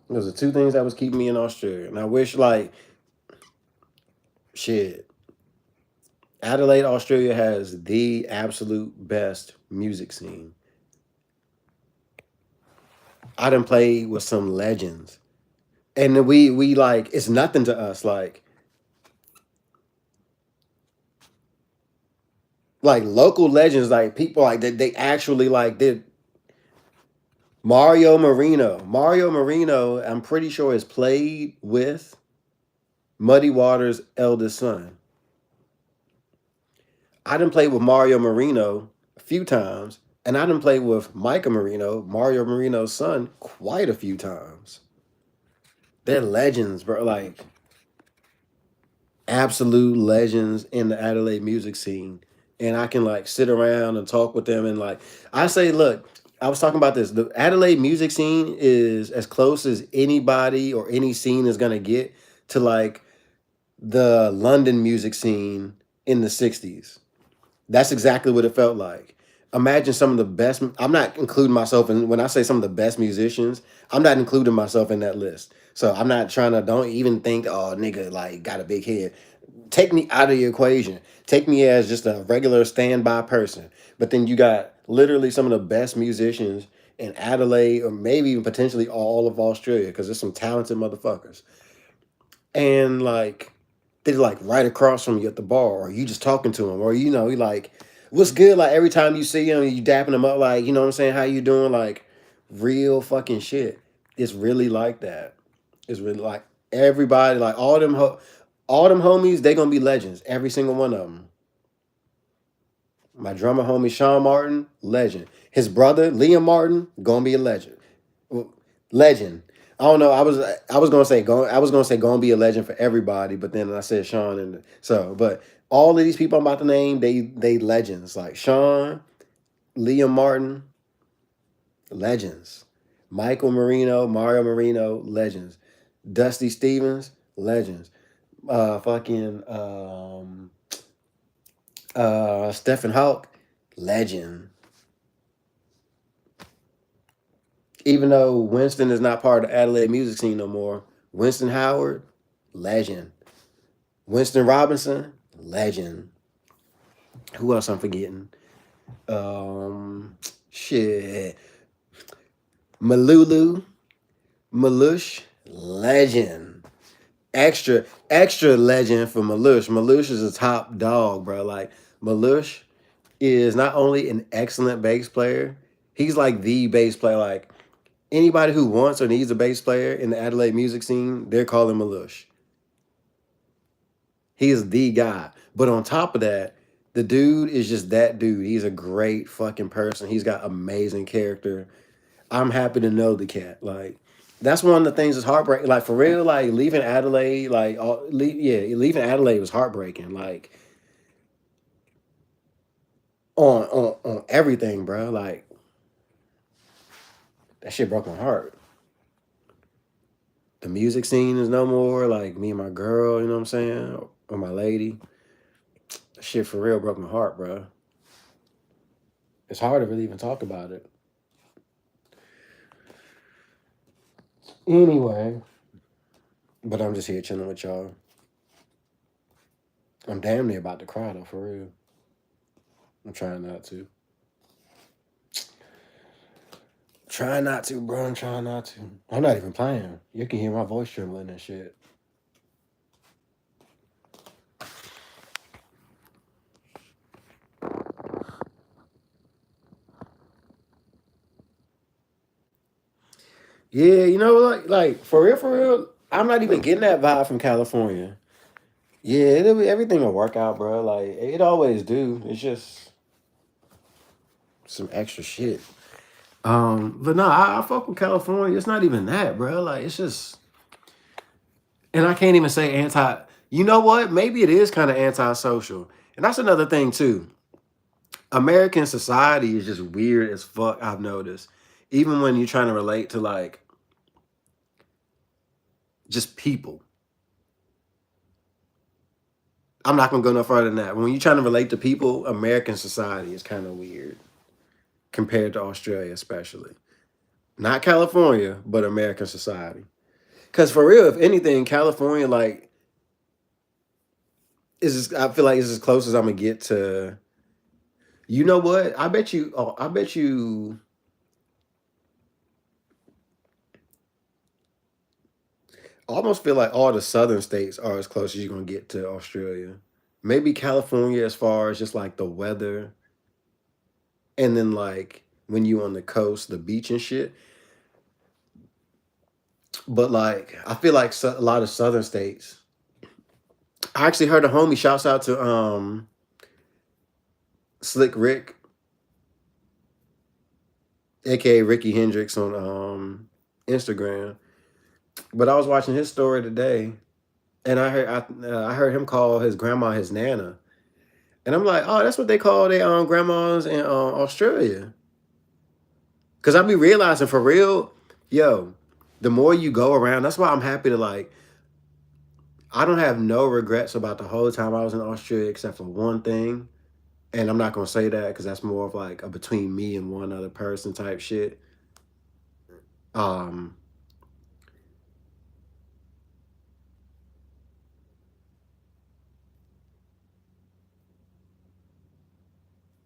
Speaker 1: Those are two things that was keeping me in Australia, and I wish like shit. Adelaide, Australia has the absolute best music scene. I done played with some legends, and we like it's nothing to us. Like local legends, like people like they actually like did Mario Marino. Mario Marino, I'm pretty sure has played with Muddy Waters' eldest son. I didn't play with Mario Marino a few times, and I didn't play with Micah Marino, Mario Marino's son, quite a few times. They're legends, bro. Like absolute legends in the Adelaide music scene. And I can like sit around and talk with them and like I say, look, I was talking about this. The Adelaide music scene is as close as anybody or any scene is gonna get to like the London music scene in the 60s. That's exactly what it felt like. Imagine some of the best. I'm not including myself in when I say some of the best musicians. I'm not including myself in that list. So I'm not trying to. Don't even think, oh nigga, like got a big head. Take me out of the equation. Take me as just a regular standby person. But then you got literally some of the best musicians in Adelaide, or maybe even potentially all of Australia, because there's some talented motherfuckers. And like they're like right across from you at the bar, or you just talking to them, or you like, what's good? Like every time you see them, you dapping them up, like what I'm saying, how you doing? Like real fucking shit. It's really like that. It's really like everybody, like all them. All them homies, they gonna be legends. Every single one of them. My drummer homie Sean Martin, legend. His brother Liam Martin, gonna be a legend. Legend. I don't know. I was gonna say gonna be a legend for everybody, but then I said Sean and so. But all of these people I'm about to name, they legends. Like Sean, Liam Martin, legends. Michael Marino, Mario Marino, legends. Dusty Stevens, legends. Fucking Stephen Hawk, legend. Even though Winston is not part of the Adelaide music scene no more, Winston Howard, legend. Winston Robinson, legend. Who else I'm forgetting? Shit. Malulu, Malush, legend. Extra legend for Malush. Malush is a top dog, bro. Like Malush is not only an excellent bass player, he's like the bass player. Like anybody who wants or needs a bass player in the Adelaide music scene, they're calling Malush. He is the guy. But on top of that, the dude is just that dude. He's a great fucking person. He's got amazing character. I'm happy to know the cat. Like that's one of the things that's heartbreaking. Like for real, like leaving Adelaide, like leaving Adelaide was heartbreaking. Like on everything, bro. Like that shit broke my heart. The music scene is no more. Like me and my girl, you know what I'm saying, or my lady. That shit for real broke my heart, bro. It's hard to really even talk about it. Anyway, but I'm just here chilling with y'all. I'm damn near about to cry though, for real. I'm trying not to. Trying not to, bro. I'm trying not to. I'm not even playing. You can hear my voice trembling and shit. Yeah, you know, like for real, I'm not even getting that vibe from California. Yeah, everything will work out, bro. Like it always do. It's just some extra shit. But no, I fuck with California. It's not even that, bro. Like it's just, and I can't even say anti. You know what? Maybe it is kind of antisocial, and that's another thing too. American society is just weird as fuck. I've noticed, even when you're trying to relate to like just people. I'm not gonna go no further than that. When you're trying to relate to people, American society is kind of weird compared to Australia, especially. Not California, but American society. Cause for real, if anything, California like I feel like it's as close as I'm gonna get to. You know what? I bet you. Oh, I bet you. I almost feel like all the southern states are as close as you're gonna get to Australia. Maybe California, as far as just like the weather, and then like when you on the coast, the beach and shit. But like, I feel like a lot of southern states. I actually heard a homie shouts out to Slick Rick, aka Ricky Hendrix on Instagram. But I was watching his story today, and I heard him call his grandma his nana, and I'm like, oh, that's what they call their grandmas in Australia. Cause I be realizing for real, yo, the more you go around, that's why I'm happy to like. I don't have no regrets about the whole time I was in Australia except for one thing. And I'm not gonna say that because that's more of like a between me and one other person type shit. Um,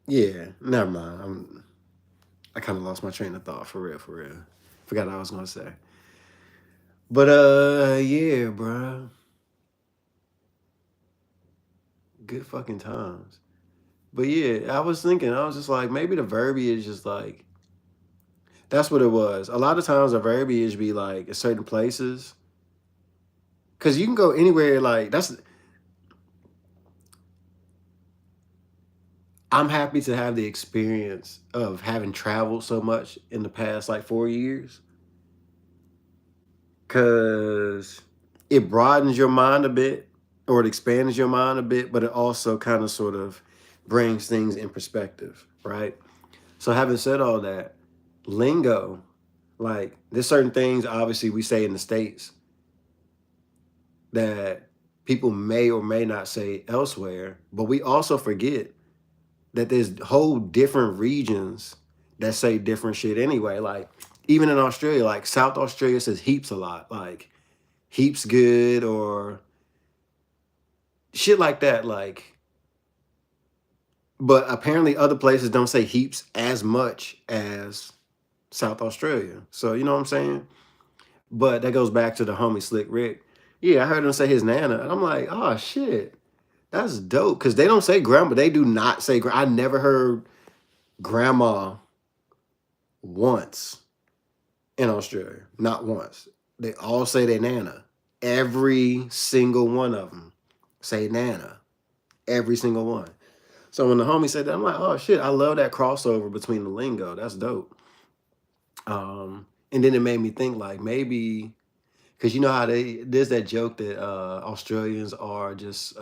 Speaker 1: yeah, never mind. I kind of lost my train of thought for real, for real. Forgot what I was gonna say. But yeah, bro, good fucking times. But yeah, I was thinking, I was just like, maybe the verbiage is like, that's what it was. A lot of times the verbiage be like at certain places, cause you can go anywhere. Like I'm happy to have the experience of having traveled so much in the past like 4 years, because it broadens your mind a bit, or it expands your mind a bit, but it also kind of sort of brings things in perspective, right? So having said all that, lingo, like there's certain things obviously we say in the States that people may or may not say elsewhere, but we also forget that there's whole different regions that say different shit anyway. Like even in Australia, like South Australia says heaps a lot, like heaps good or shit like that. Like, but apparently other places don't say heaps as much as South Australia. So you know what I'm saying? But that goes back to the homie Slick Rick. Yeah, I heard him say his nana, and I'm like, oh shit, that's dope. Cause they don't say grandma. They do not say I never heard grandma once in Australia. Not once. They all say their nana. Every single one of them say nana. Every single one. So when the homie said that, I'm like, oh shit, I love that crossover between the lingo. That's dope. And then it made me think like maybe because you know how there's that joke that Australians are just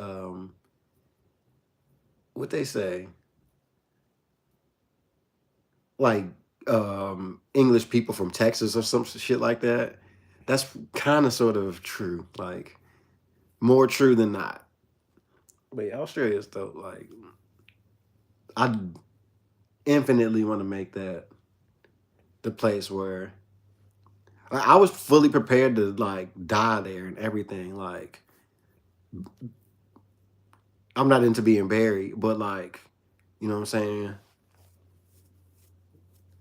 Speaker 1: what they say, like English people from Texas or some shit like that. That's kind of sort of true, like more true than not. But yeah, Australia's dope. Like I infinitely want to make that the place where I was fully prepared to like die there and everything. Like I'm not into being buried, but like you know what I'm saying.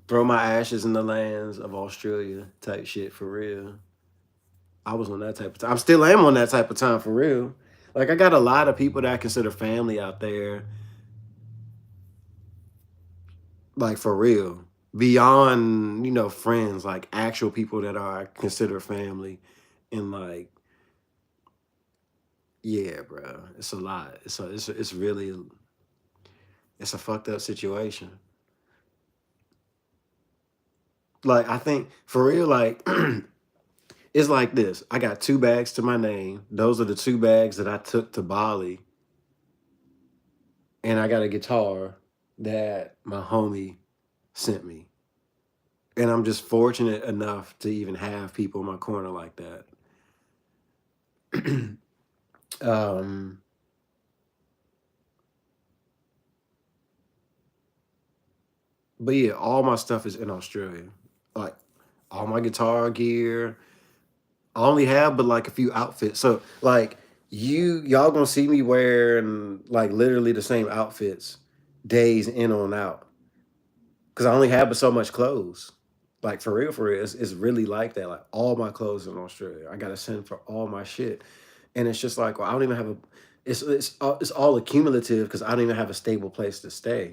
Speaker 1: Throw my ashes in the lands of Australia type shit for real. I was on that type of time. I still am on that type of time for real. Like I got a lot of people that I consider family out there, like for real. Beyond, friends, like actual people that are consider family. And like, yeah, bro. It's a lot. It's really it's a fucked up situation. Like I think for real, like it's like this. I got 2 bags to my name. Those are the 2 bags that I took to Bali, and I got a guitar that my homie sent me. And I'm just fortunate enough to even have people in my corner like that. um, but yeah, all my stuff is in Australia. Like all my guitar gear. I only have but like a few outfits. So like y'all gonna see me wearing like literally the same outfits days in on out. Cause I only have but so much clothes. Like for real, it's really like that. Like all my clothes in Australia, I gotta send for all my shit, and it's just like, well, I don't even have a. It's all accumulative because I don't even have a stable place to stay.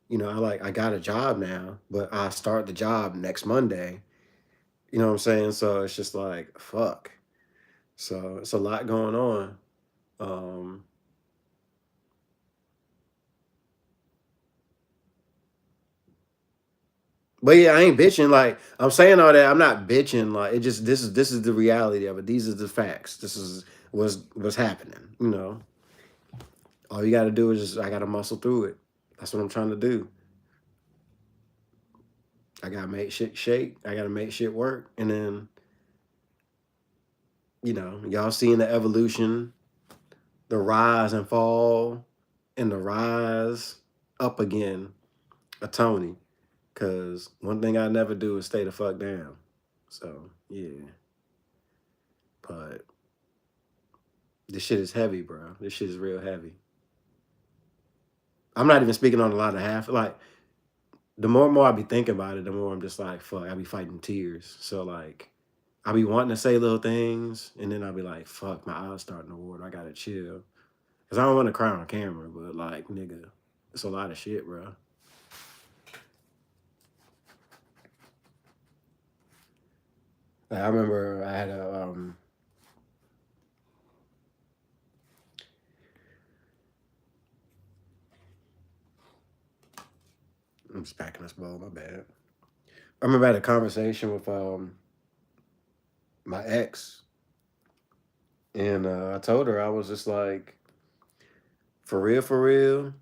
Speaker 1: I got a job now, but I start the job next Monday. You know what I'm saying? So it's just like fuck. So it's a lot going on. Um, But yeah, I ain't bitching. Like I'm saying all that, I'm not bitching. Like it just this is the reality of it. These are the facts. This is what's happening. All you got to do is just I got to muscle through it. That's what I'm trying to do. I got to make shit shake. I got to make shit work. And then y'all seeing the evolution, the rise and fall, and the rise up again of Tony. Cause one thing I never do is stay the fuck down. So yeah, but this shit is heavy, bro. This shit is real heavy. I'm not even speaking on a lot of half. Like the more and more I be thinking about it, the more I'm just like, fuck. I be fighting tears. So like, I be wanting to say little things, and then I be like, fuck, my eyes starting to water. I gotta chill, cause I don't want to cry on camera. But like, nigga, it's a lot of shit, bro. Like, I remember I had I'm just packing this bowl. My bad. I remember I had a conversation with my ex, and I told her I was just like, for real.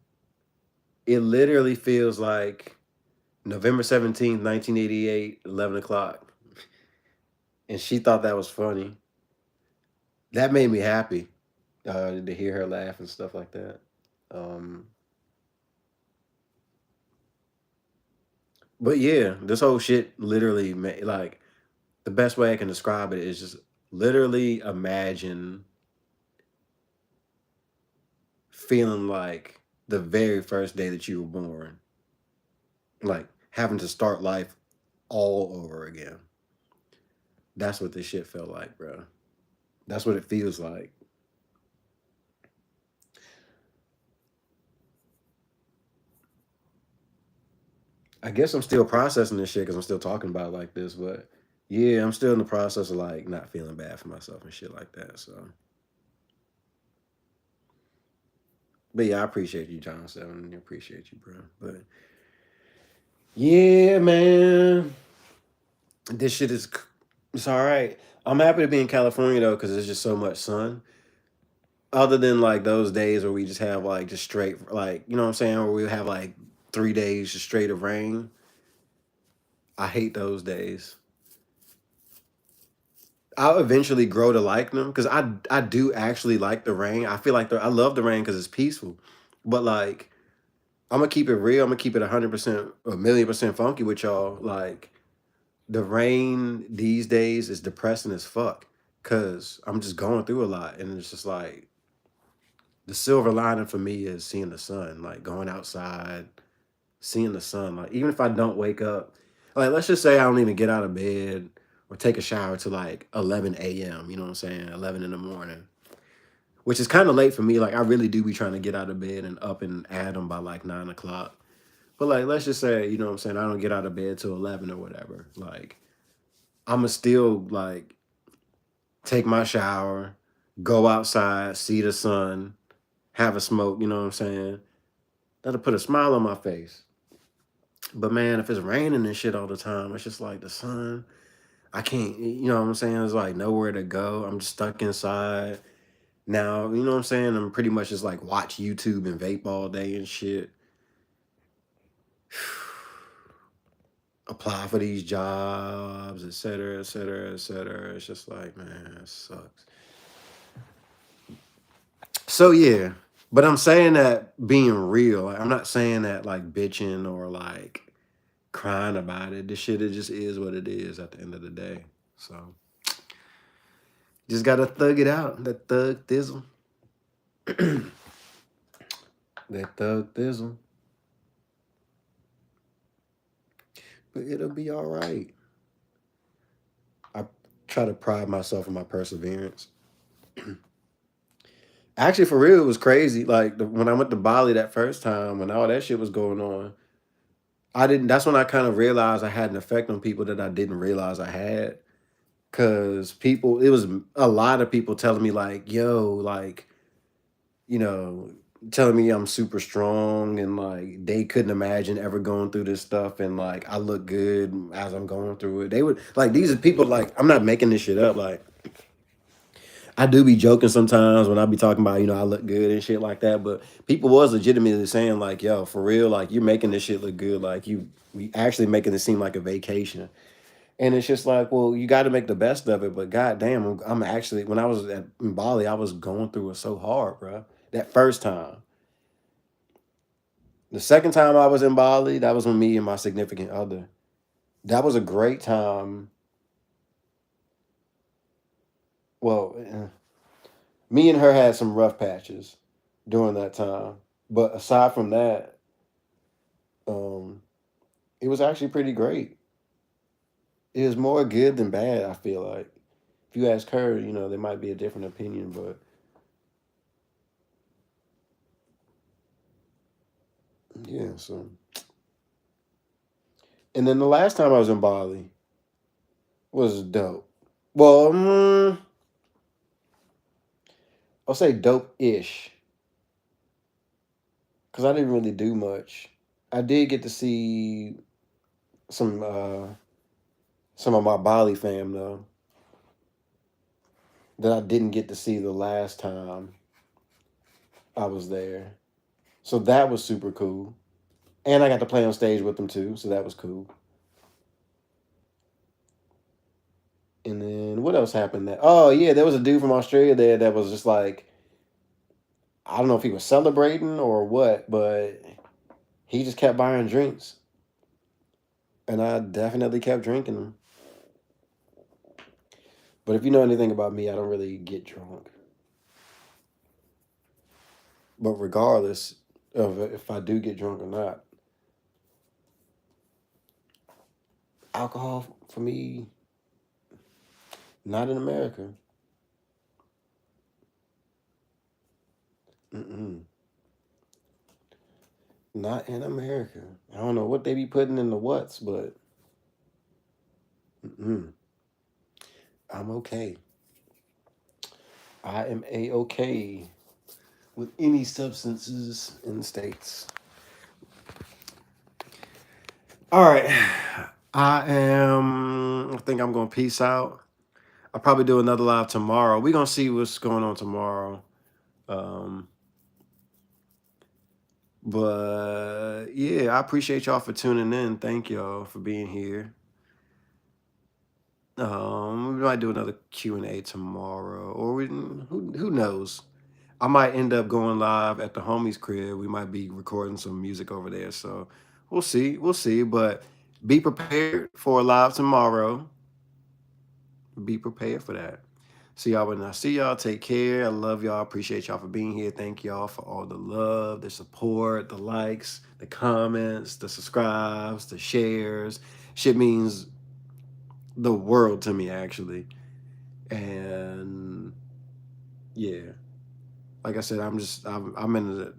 Speaker 1: It literally feels like November 17th, 1988, 11 o'clock, and she thought that was funny. That made me happy to hear her laugh and stuff like that. Um, but yeah, this whole shit literally like the best way I can describe it is just literally imagine feeling like the very first day that you were born, like having to start life all over again. That's what this shit felt like, bro. That's what it feels like. I guess I'm still processing this shit because I'm still talking about it like this, but yeah, I'm still in the process of like not feeling bad for myself and shit like that. So, but yeah, I appreciate you, John Seven. I appreciate you, bro. But yeah, man, this shit is it's all right. I'm happy to be in California though because there's just so much sun. Other than like those days where we just have like just straight like you know what I'm saying, where we have like 3 days just straight of rain. I hate those days. I'll eventually grow to like them because I do actually like the rain. I feel like I love the rain because it's peaceful. But like I'm gonna keep it real. I'm gonna keep it 100%, a million percent funky with y'all. Like the rain these days is depressing as fuck because I'm just going through a lot, and it's just like the silver lining for me is seeing the sun, like going outside, seeing the sun. Like even if I don't wake up, like let's just say I don't even get out of bed or take a shower till like 11 a.m. You know what I'm saying? 11 in the morning, which is kind of late for me. Like I really do be trying to get out of bed and up and at them by like 9 o'clock. But like let's just say you know what I'm saying I don't get out of bed till 11 or whatever. Like I'ma still like take my shower, go outside, see the sun, have a smoke. You know what I'm saying? That'll put a smile on my face. But man, if it's raining and shit all the time, it's just like the sun. I can't, you know what I'm saying? It's like nowhere to go. I'm just stuck inside. Now, you know what I'm saying? I'm pretty much just like watch YouTube and vape all day and shit. Apply for these jobs, et cetera, et cetera, et cetera. It's just like, man, it sucks. So yeah. But I'm saying that being real. Like, I'm not saying that like bitching or like crying about it. This shit, it just is what it is at the end of the day. So just gotta thug it out. That thug thizzle. That thug thizzle. But it'll be all right. I try to pride myself on my perseverance. Actually, for real, it was crazy. Like when I went to Bali that first time, when all that shit was going on, I didn't. That's when I kind of realized I had an effect on people that I didn't realize I had. Cause people, it was a lot of people telling me like, "Yo, like, you know, telling me I'm super strong and like they couldn't imagine ever going through this stuff and like I look good as I'm going through it." They would like these are people like I'm not making this shit up. Like I do be joking sometimes when I be talking about, I look good and shit like that. But people was legitimately saying, like, yo, for real, like you're making this shit look good. Like we actually making it seem like a vacation. And it's just like, well, you got to make the best of it. But goddamn, I'm actually when I was in Bali, I was going through it so hard, bro. That first time. The second time I was in Bali, that was with me and my significant other. That was a great time. Well, me and her had some rough patches during that time. But aside from that, um, it was actually pretty great. It was more good than bad, I feel like. If you ask her, there might be a different opinion, but yeah, so. And then the last time I was in Bali was dope. Well, I'll say dope-ish because I didn't really do much. I did get to see some of my Bali fam though that I didn't get to see the last time I was there. So that was super cool. And I got to play on stage with them too, so that was cool. And then what else happened there? Oh yeah, there was a dude from Australia there that was just like, I don't know if he was celebrating or what, but he just kept buying drinks. And I definitely kept drinking them. But if you know anything about me, I don't really get drunk. But regardless of if I do get drunk or not, alcohol for me, not in America. Mm-mm. Not in America. I don't know what they be putting in the what's, but mm-mm. I'm okay. I am a-okay with any substances in the States. All right. I think I'm going to peace out. I'll probably do another live tomorrow. We're going to see what's going on tomorrow. But yeah, I appreciate y'all for tuning in. Thank y'all for being here. We might do another Q&A tomorrow, or who knows? I might end up going live at the homie's crib. We might be recording some music over there, so we'll see. We'll see, but be prepared for a live tomorrow. Be prepared for that. See y'all when I see y'all. Take care. I love y'all. Appreciate y'all for being here. Thank y'all for all the love, the support, the likes, the comments, the subscribes, the shares. Shit means the world to me, actually. And yeah, like I said, I'm in a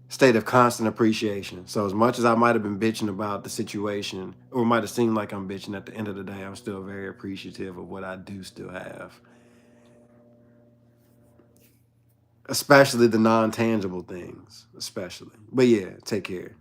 Speaker 1: state of constant appreciation. So as much as I might have been bitching about the situation, or might have seemed like I'm bitching, at the end of the day, I'm still very appreciative of what I do still have, especially the non-tangible things, especially. But yeah, take care.